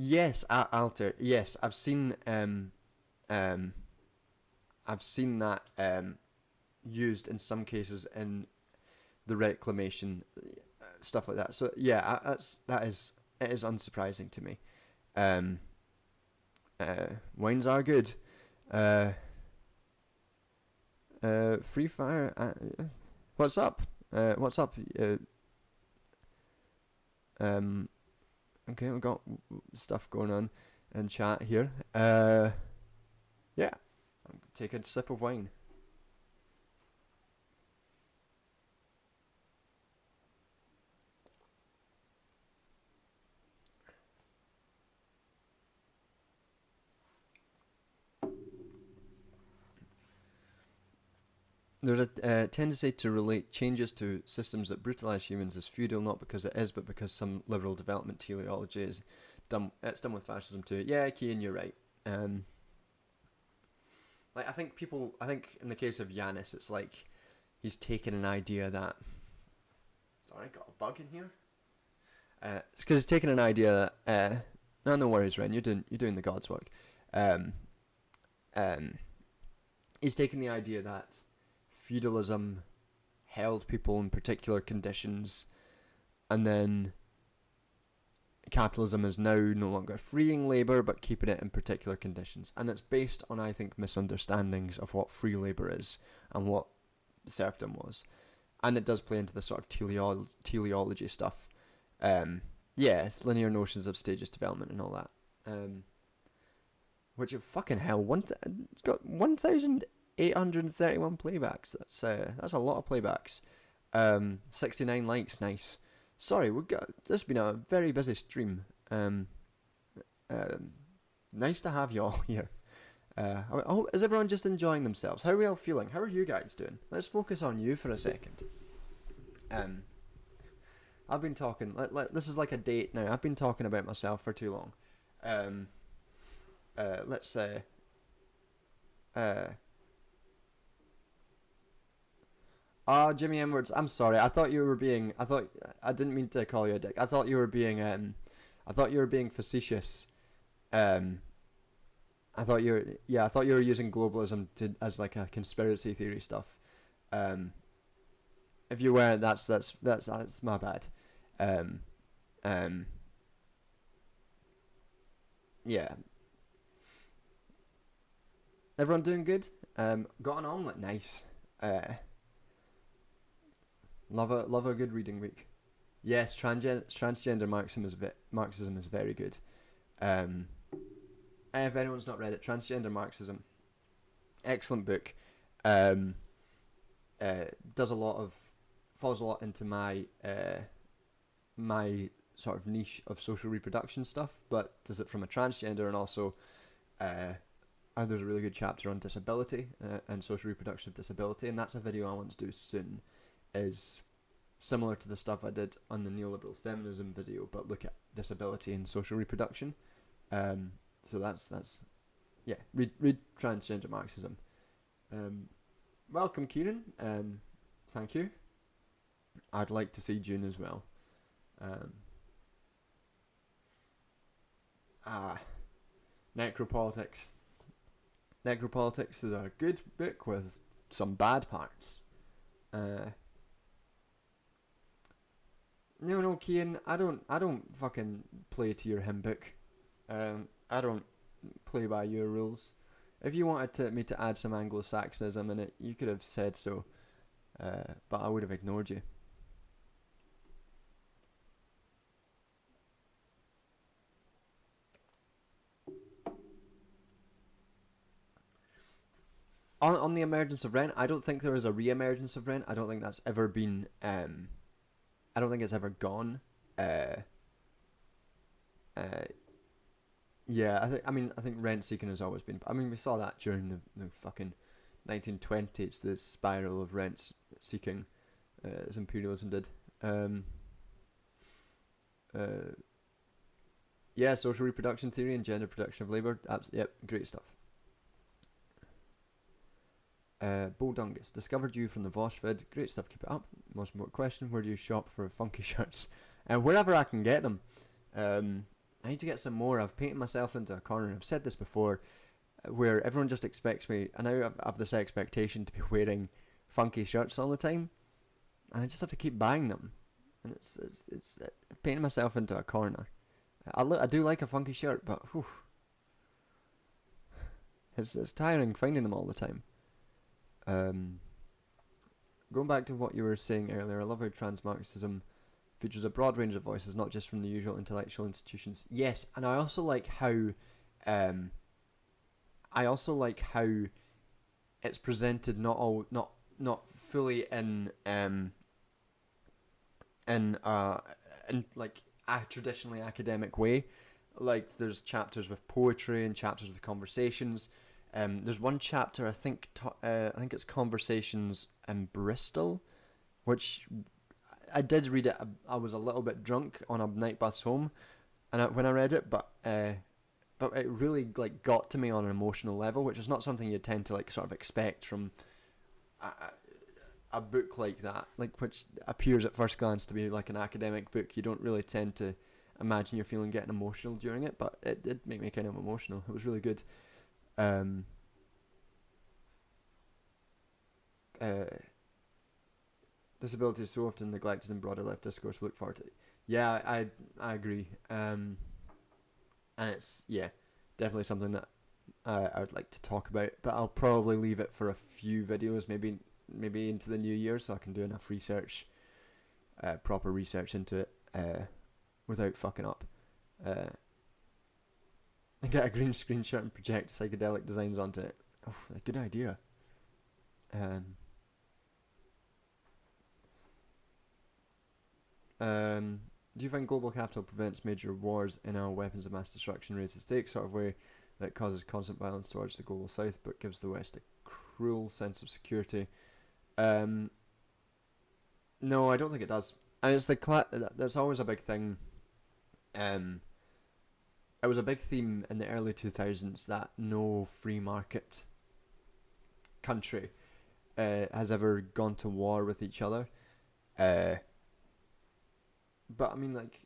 Yes, Alter. Yes, I've seen that used in some cases in the reclamation stuff like that. So yeah, it is unsurprising to me. Wines are good. Free Fire. What's up? What's up? Okay, we've got stuff going on in chat here. Yeah, I'm take a sip of wine. There's a tendency to relate changes to systems that brutalise humans as feudal, not because it is, but because some liberal development teleology is done. It's done with fascism too. Yeah, Kean, you're right. Like I think in the case of Yanis, it's like he's taken an idea that. Sorry, got a bug in here. It's because he's taken an idea that. No worries, Ren. You're doing the God's work. He's taken the idea that feudalism held people in particular conditions, and then capitalism is now no longer freeing labour but keeping it in particular conditions, and it's based on, I think, misunderstandings of what free labour is and what serfdom was, and it does play into the sort of teleology stuff. Linear notions of stages development and all that, which fucking hell, it's got 1,831 playbacks. That's a lot of playbacks. 69 likes, nice. Sorry, this has been a very busy stream. Nice to have you all here. Is everyone just enjoying themselves? How are we all feeling? How are you guys doing? Let's focus on you for a second. I've been talking. This is like a date now. I've been talking about myself for too long. Let's say. Jimmy Edwards, I'm sorry. I didn't mean to call you a dick. I thought you were being facetious. And I thought you were using globalism as like a conspiracy theory stuff. If you weren't, that's my bad. Yeah. Everyone doing good? Got an omelette, nice. Love a good reading week. Yes, transgender Marxism is very good. If anyone's not read it, Transgender Marxism, excellent book. Falls a lot into my my sort of niche of social reproduction stuff, but does it from a transgender, and also there's a really good chapter on disability and social reproduction of disability, and that's a video I want to do soon. Is similar to the stuff I did on the neoliberal feminism video, but look at disability and social reproduction. So that's yeah. Read Transgender Marxism. Welcome, Kieran. Thank you. I'd like to see June as well. Necropolitics. Necropolitics is a good book with some bad parts. No, Kian, I don't fucking play to your hymn book. I don't play by your rules. If you wanted me to add some Anglo-Saxonism in it, you could have said so, but I would have ignored you. On the emergence of rent, I don't think there is a re-emergence of rent. I don't think that's ever been. I don't think it's ever gone. Yeah, I think rent seeking has always been. I mean, we saw that during the fucking 1920s, the spiral of rent seeking, as Imperialism did. Yeah, social reproduction theory and gender production of labour. Yep, great stuff. Bo Dungus, discovered you from the Vosh vid. Great stuff, keep it up. Most important question, where do you shop for funky shirts? Wherever I can get them. I need to get some more. I've painted myself into a corner. I've said this before, where everyone just expects me, and now I have this expectation to be wearing funky shirts all the time, and I just have to keep buying them, and it's painting myself into a corner. I do like a funky shirt, but whew, it's tiring finding them all the time. Going back to what you were saying earlier, I love how trans-Marxism features a broad range of voices, not just from the usual intellectual institutions. Yes, and I also like how it's presented not fully in like a traditionally academic way. Like there's chapters with poetry and chapters with conversations. There's one chapter I think it's Conversations in Bristol, which I did read it. I was a little bit drunk on a night bus home, and when I read it, but it really like got to me on an emotional level, which is not something you tend to like sort of expect from a book like that, like which appears at first glance to be like an academic book. You don't really tend to imagine you're feeling getting emotional during it, but it did make me kind of emotional. It was really good. Disability is so often neglected in broader left discourse. Look forward to it. Yeah, I agree. And it's definitely something that I would like to talk about, but I'll probably leave it for a few videos, maybe into the new year, so I can do enough research, proper research into it, without fucking up. Get a green screen shirt and project psychedelic designs onto it. Oh, a good idea. Do you find global capital prevents major wars in a weapons of mass destruction, raise the stakes sort of way that causes constant violence towards the global south but gives the West a cruel sense of security? No, I don't think it does. And it's that's always a big thing. It was a big theme in the early 2000s that no free market country has ever gone to war with each other. But I mean, like,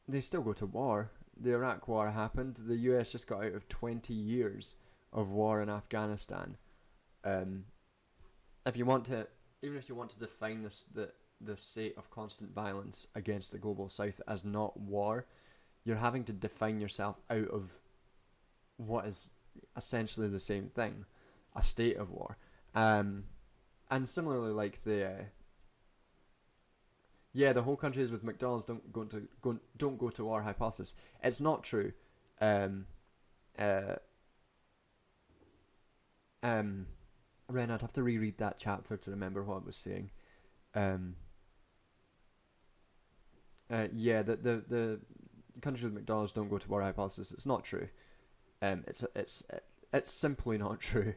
they still go to war. the Iraq War happened, the US just got out of 20 years of war in Afghanistan. If you want to, even if you want to define the state of constant violence against the global south as not war, you're having to define yourself out of what is essentially the same thing, a state of war. And similarly, like the whole country is with McDonald's don't go to war hypothesis. It's not true. Ren, I'd have to reread that chapter to remember what I was saying. The countries with McDonald's don't go to war hypothesis. It's not true. It's simply not true.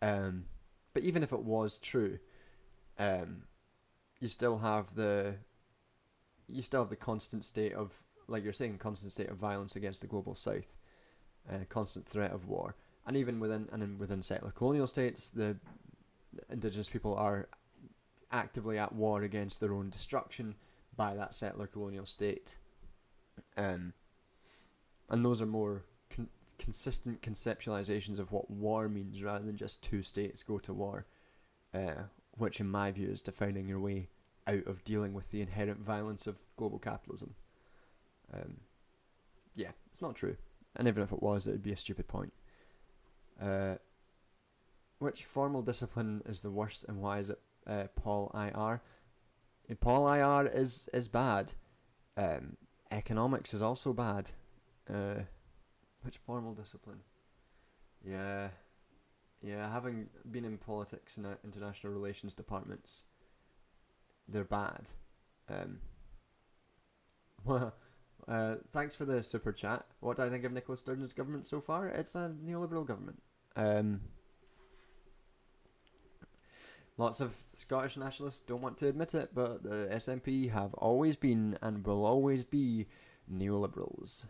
But even if it was true, you still have the constant state of, like you're saying, constant state of violence against the global south, constant threat of war, and even within settler colonial states, the indigenous people are actively at war against their own destruction by that settler colonial state, and those are more consistent conceptualizations of what war means rather than just two states go to war, which in my view is defining your way out of dealing with the inherent violence of global capitalism. It's not true, and even if it was, it would be a stupid point. Which formal discipline is the worst, and why is it Paul IR? Paul IR is bad. Economics is also bad. Which formal discipline? Yeah, having been in politics and international relations departments, they're bad. Thanks for the super chat. What do I think of Nicola Sturgeon's government so far? It's a neoliberal government. Lots of Scottish nationalists don't want to admit it, but the SNP have always been and will always be neoliberals.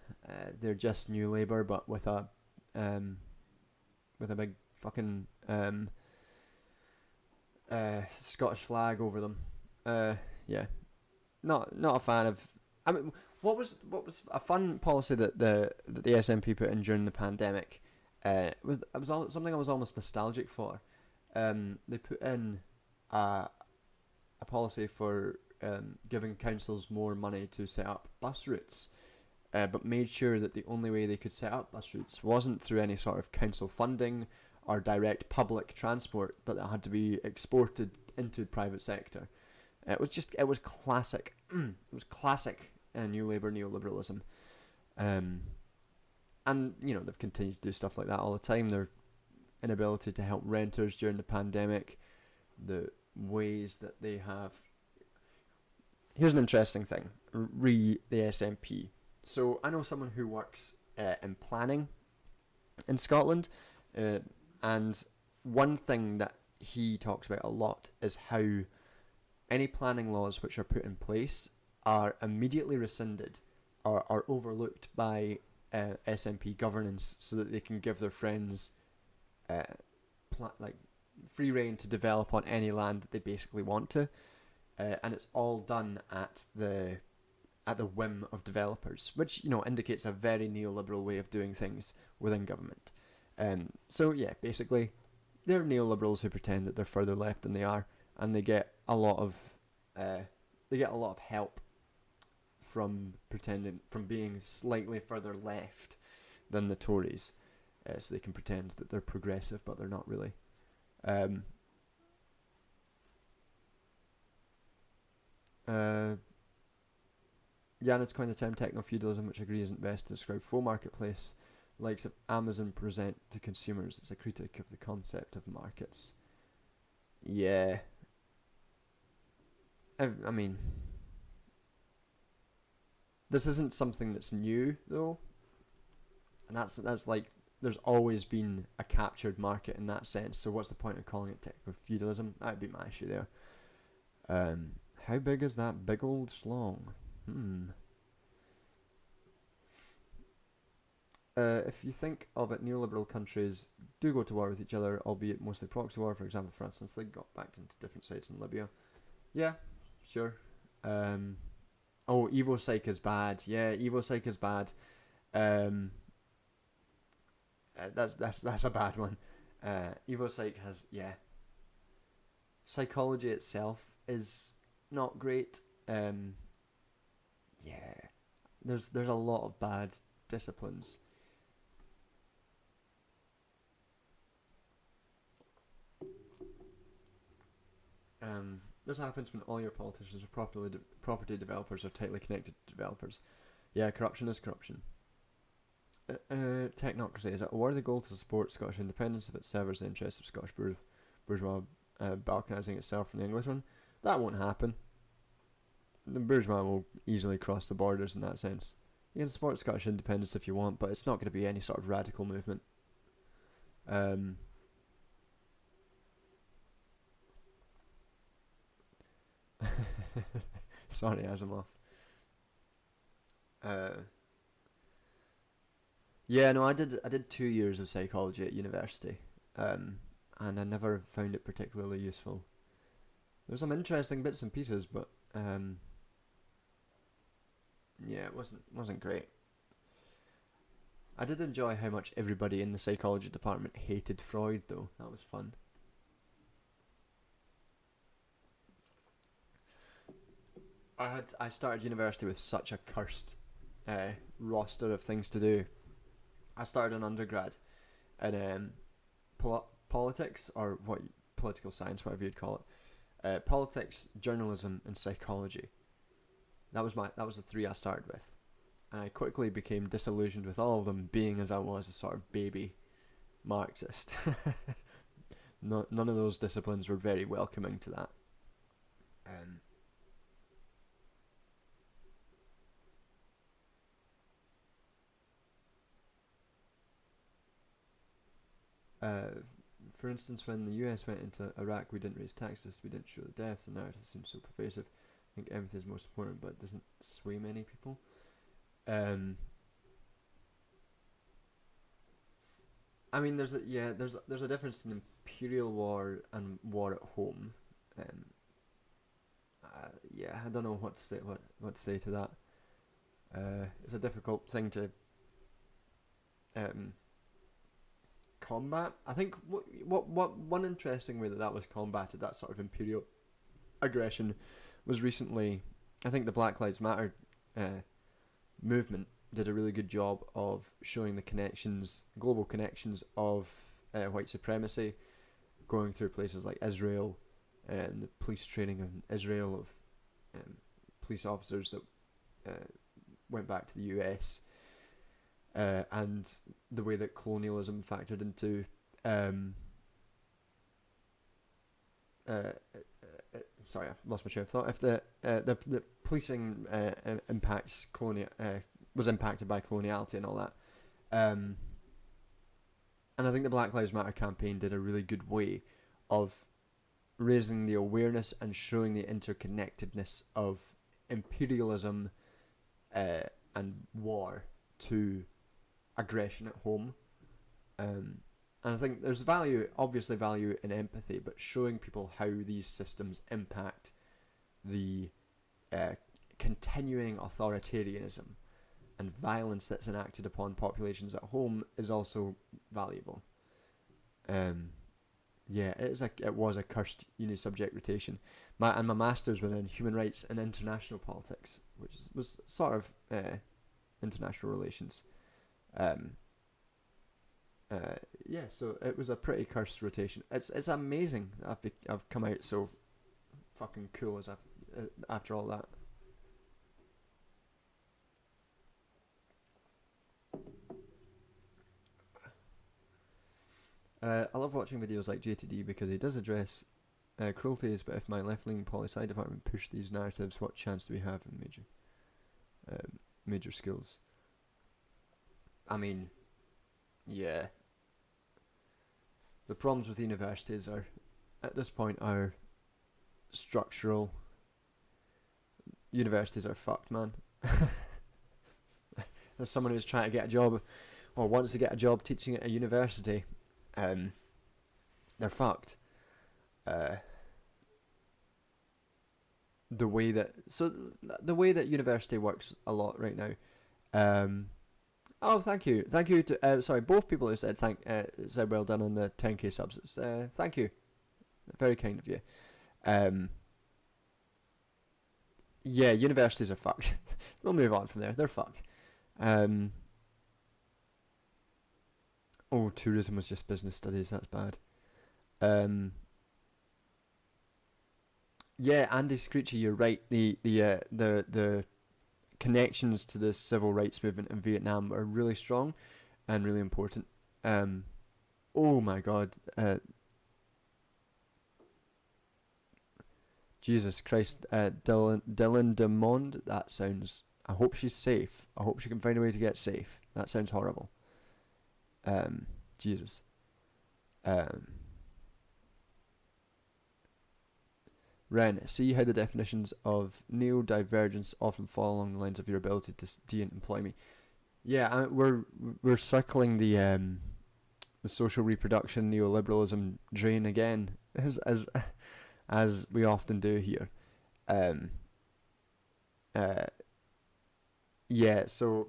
They're just New Labour, but with a big fucking Scottish flag over them. Not a fan of. I mean, what was a fun policy that the SNP put in during the pandemic? Something I was almost nostalgic for. They put in a policy for giving councils more money to set up bus routes, but made sure that the only way they could set up bus routes wasn't through any sort of council funding or direct public transport, but that had to be exported into the private sector. It was classic. It was classic New Labour neoliberalism. And they've continued to do stuff like that all the time. Their inability to help renters during the pandemic, the ways that they have. Here's an interesting thing. The SNP. So I know someone who works in planning in Scotland, and one thing that he talks about a lot is how any planning laws which are put in place are immediately rescinded or are overlooked by SNP governance so that they can give their friends free reign to develop on any land that they basically want to, and it's all done at the whim of developers, which indicates a very neoliberal way of doing things within government. Basically, they're neoliberals who pretend that they're further left than they are, and they get a lot of help from being slightly further left than the Tories, so they can pretend that they're progressive, but they're not really. Janet's coined the term techno-feudalism, which I agree isn't best to describe full marketplace likes of Amazon present to consumers. It's a critique of the concept of markets. Yeah. I mean, this isn't something that's new though, and that's like there's always been a captured market in that sense. So what's the point of calling it techno-feudalism? That'd be my issue there. How big is that big old schlong? If you think of it, neoliberal countries do go to war with each other, albeit mostly proxy war. For example, for instance, they got backed into different sides in Libya. Yeah, sure. EvoPsych is bad. Yeah, EvoPsych is bad. Um, that's a bad one. EvoPsych has, yeah. Psychology itself is not great. Yeah, there's a lot of bad disciplines. This happens when all your politicians are property developers or tightly connected developers. Yeah, corruption is corruption. Technocracy is it a worthy goal to support Scottish independence if it severs the interests of Scottish bourgeois balkanising itself from the English one? That won't happen. The bourgeois will easily cross the borders in that sense. You can support Scottish independence if you want, but it's not going to be any sort of radical movement. Sorry, Asimov. Yeah, no, I did 2 years of psychology at university, and I never found it particularly useful. There's some interesting bits and pieces, but yeah, it wasn't great. I did enjoy how much everybody in the psychology department hated Freud, though. That was fun. I started university with such a cursed roster of things to do. I started an undergrad in politics, or political science, whatever you'd call it. Politics, journalism, and psychology. That was the 3 I started with, and I quickly became disillusioned with all of them, being as I was a sort of baby Marxist. None of those disciplines were very welcoming to that. For instance, when the US went into Iraq, we didn't raise taxes, we didn't show the deaths, the narrative seems so pervasive. I think empathy is most important, but it doesn't sway many people. I mean, there's a difference in imperial war and war at home. Yeah, I don't know what to say to that. It's a difficult thing to combat. I think what one interesting way that was combated, that sort of imperial aggression, was recently. I think the Black Lives Matter movement did a really good job of showing the global connections of white supremacy, going through places like Israel, and the police training in Israel of police officers that went back to the US, and the way that colonialism factored into sorry, I lost my train of thought. If the policing was impacted by coloniality and all that, and I think the Black Lives Matter campaign did a really good way of raising the awareness and showing the interconnectedness of imperialism and war to aggression at home. And I think there's obviously value in empathy, but showing people how these systems impact the continuing authoritarianism and violence that's enacted upon populations at home is also valuable. Yeah, it was a cursed uni subject rotation. My master's was in human rights and international politics, which was sort of international relations. Yeah, so it was a pretty cursed rotation. It's amazing that I've come out so fucking cool as after all that. I love watching videos like JTD because he does address cruelties, but if my left-leaning poli-sci department push these narratives, what chance do we have in major schools? I mean, yeah. The problems with universities at this point, are structural. Universities are fucked, man. As someone who's trying to get a job, or wants to get a job teaching at a university, they're fucked. The way that university works a lot right now, Oh, thank you to sorry, both people who said said well done on the 10k subs. It's, thank you, very kind of you. Yeah, universities are fucked. We'll move on from there. They're fucked. Oh, tourism was just business studies. That's bad. Yeah, Andy Screechy, you're right. The connections to the civil rights movement in Vietnam are really strong and really important. Oh my God. Jesus Christ. Dylan DeMond. That sounds. I hope she's safe. I hope she can find a way to get safe. That sounds horrible. Jesus. Ren, see how the definitions of neurodivergence often fall along the lines of your ability to de-employ me. Yeah, we're circling the social reproduction neoliberalism drain again, as we often do here. Yeah, so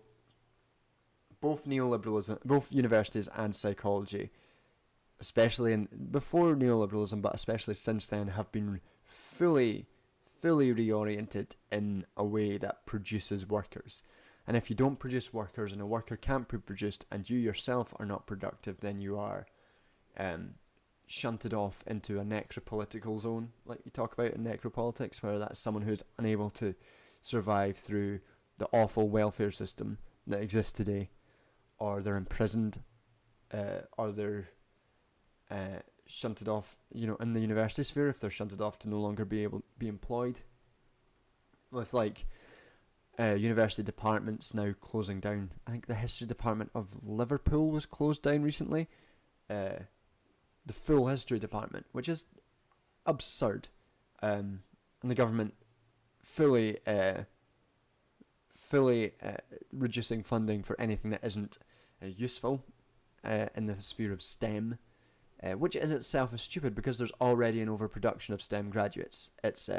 both neoliberalism, both universities and psychology, especially before neoliberalism, but especially since then, have been fully reoriented in a way that produces workers. And if you don't produce workers and a worker can't be produced and you yourself are not productive, then you are shunted off into a necropolitical zone, like you talk about in necropolitics, where that's someone who's unable to survive through the awful welfare system that exists today, or they're imprisoned, or they're shunted off, in the university sphere, if they're shunted off to no longer be able to be employed, with university departments now closing down. I think the history department of Liverpool was closed down recently. The full history department, which is absurd, and the government fully reducing funding for anything that isn't useful in the sphere of STEM. Which in itself is stupid because there's already an overproduction of STEM graduates. It's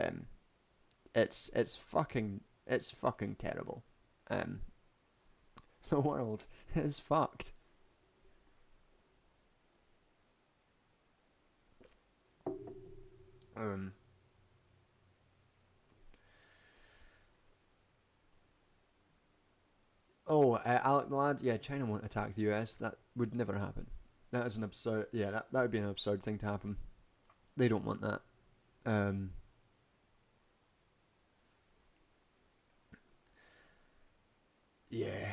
fucking terrible. The world is fucked. Alec the lad, yeah, China won't attack the US. That would never happen. That is an absurd. Yeah, that would be an absurd thing to happen. They don't want that. Yeah.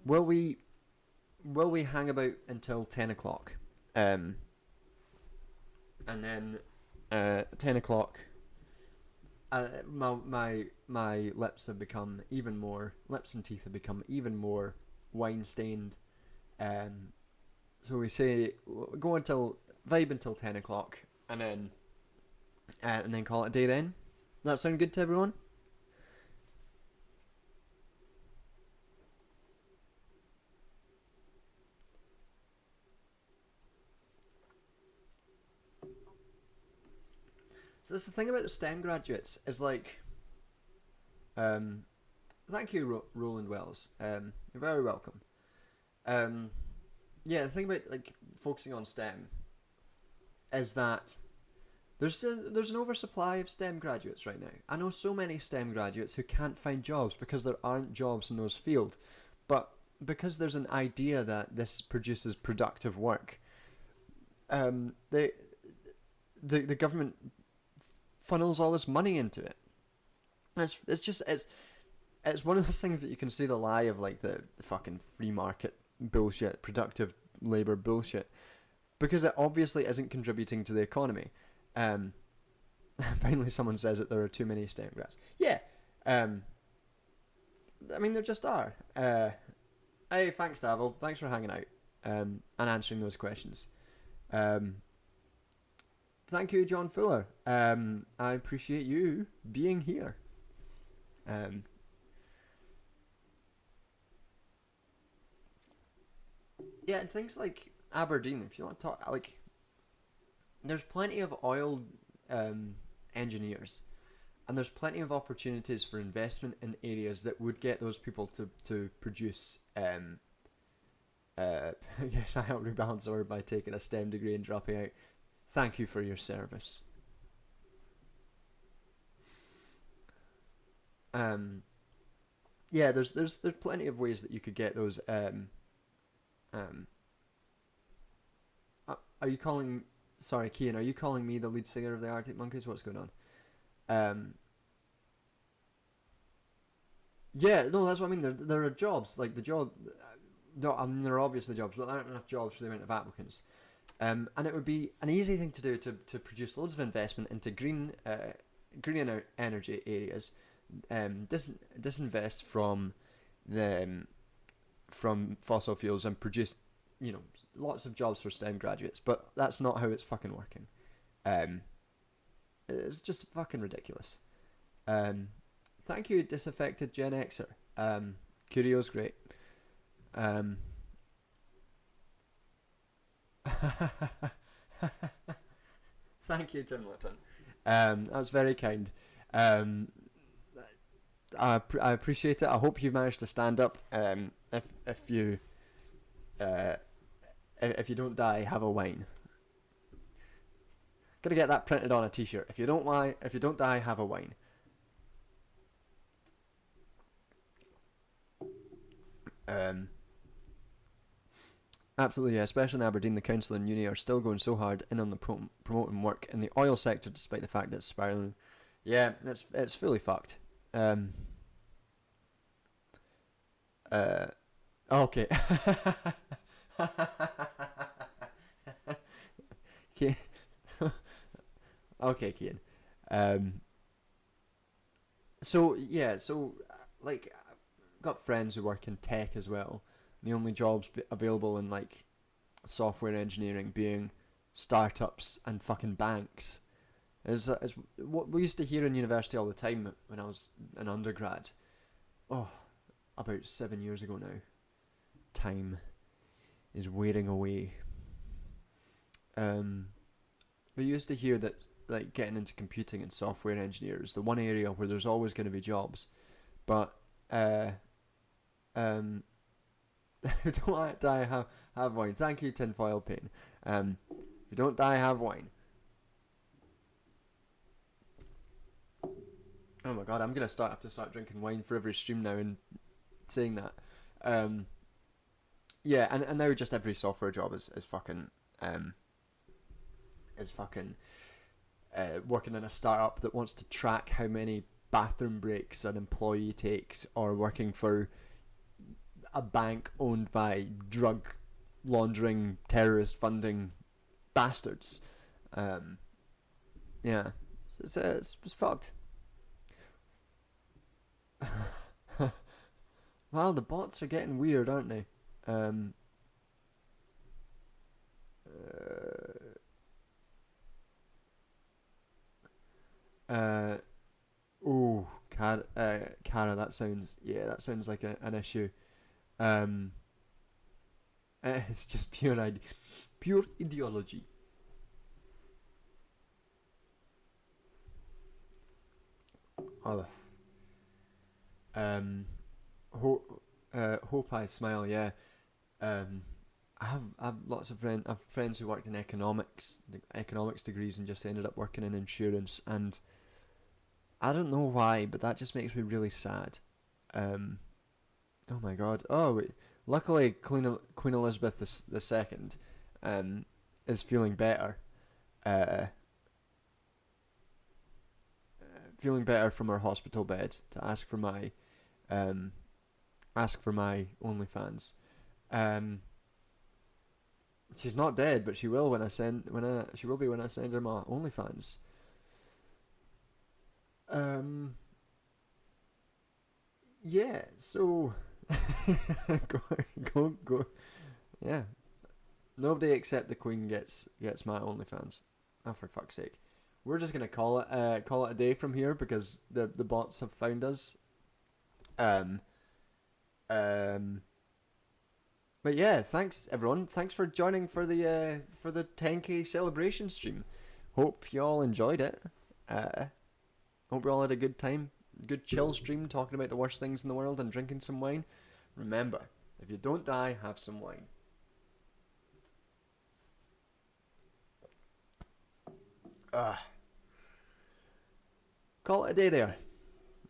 Will we hang about until 10 o'clock? And then 10 o'clock. My lips and teeth have become even more wine stained. So we say go vibe until 10 o'clock, and then call it a day. Then does that sound good to everyone? So that's the thing about the STEM graduates is thank you, Roland Wells. You're very welcome. Yeah, the thing about focusing on STEM is that there's an oversupply of STEM graduates right now. I know so many STEM graduates who can't find jobs because there aren't jobs in those fields, but because there's an idea that this produces productive work, the government funnels all this money into it. It's one of those things that you can see the lie of the fucking free market bullshit, productive labour bullshit, because it obviously isn't contributing to the economy. Finally someone says that there are too many STEM grads. Yeah. I mean there just are. Hey, thanks Davil, thanks for hanging out and answering those questions. Thank you, John Fuller. I appreciate you being here. Yeah, and things like Aberdeen, if you want to talk, there's plenty of oil engineers and there's plenty of opportunities for investment in areas that would get those people to produce. Yes, I helped rebalance order by taking a STEM degree and dropping out. Thank you for your service. Yeah, there's plenty of ways that you could get those. Are you calling? Sorry, Kian. Are you calling me the lead singer of the Arctic Monkeys? What's going on? Yeah, no, that's what I mean. There are jobs like the job. No, I mean there are obviously jobs, but there aren't enough jobs for the amount of applicants. And it would be an easy thing to do to produce loads of investment into green energy areas. Disinvest from from fossil fuels and produce, lots of jobs for STEM graduates. But that's not how it's fucking working. It's just fucking ridiculous. Thank you, disaffected Gen Xer. Curio's great. Thank you, Tim Litton. That was very kind. I appreciate it. I hope you've managed to stand up. If you don't die, have a wine. Gotta get that printed on a T-shirt. If you don't die, have a wine. Absolutely, yeah. Especially in Aberdeen, the council and uni are still going so hard in on the promoting work in the oil sector, despite the fact that it's spiraling. Yeah, it's fully fucked. Okay. Okay, Kian. So like, I've got friends who work in tech as well. The only jobs available in like software engineering being startups and fucking banks. Is what we used to hear in university all the time when I was an undergrad. Oh, about 7 years ago now. Time is wearing away. We used to hear that like getting into computing and software engineers, the one area where there's always going to be jobs, but don't want to die, have wine. Thank you, Tinfoil Pain. If you don't die, have wine. Oh my god, I'm gonna have to start drinking wine for every stream now and saying that. Yeah, and now just every software job is fucking working in a startup that wants to track how many bathroom breaks an employee takes, or working for a bank owned by drug laundering, terrorist funding bastards. Yeah, it's fucked. Well, the bots are getting weird, aren't they? Cara, that sounds like an issue. It's just pure ideology. Oh. Hope I smile. Yeah. I have lots of friends who worked in economics degrees and just ended up working in insurance, and I don't know why, but that just makes me really sad. Oh my god. Oh, wait. Luckily Queen Elizabeth II is feeling better. Feeling better from her hospital bed to ask for my OnlyFans. She's not dead, but she will when I send her my OnlyFans. Yeah, so go. Yeah. Nobody except the Queen gets my OnlyFans. Oh, for fuck's sake. We're just gonna call it a day from here because the bots have found us. But yeah, thanks everyone. Thanks for joining for the 10K celebration stream. Hope you all enjoyed it. Hope you all had a good time. Good chill stream talking about the worst things in the world and drinking some wine. Remember, if you don't die, have some wine. Call it a day there,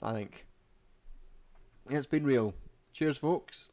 I think. It's been real. Cheers, folks.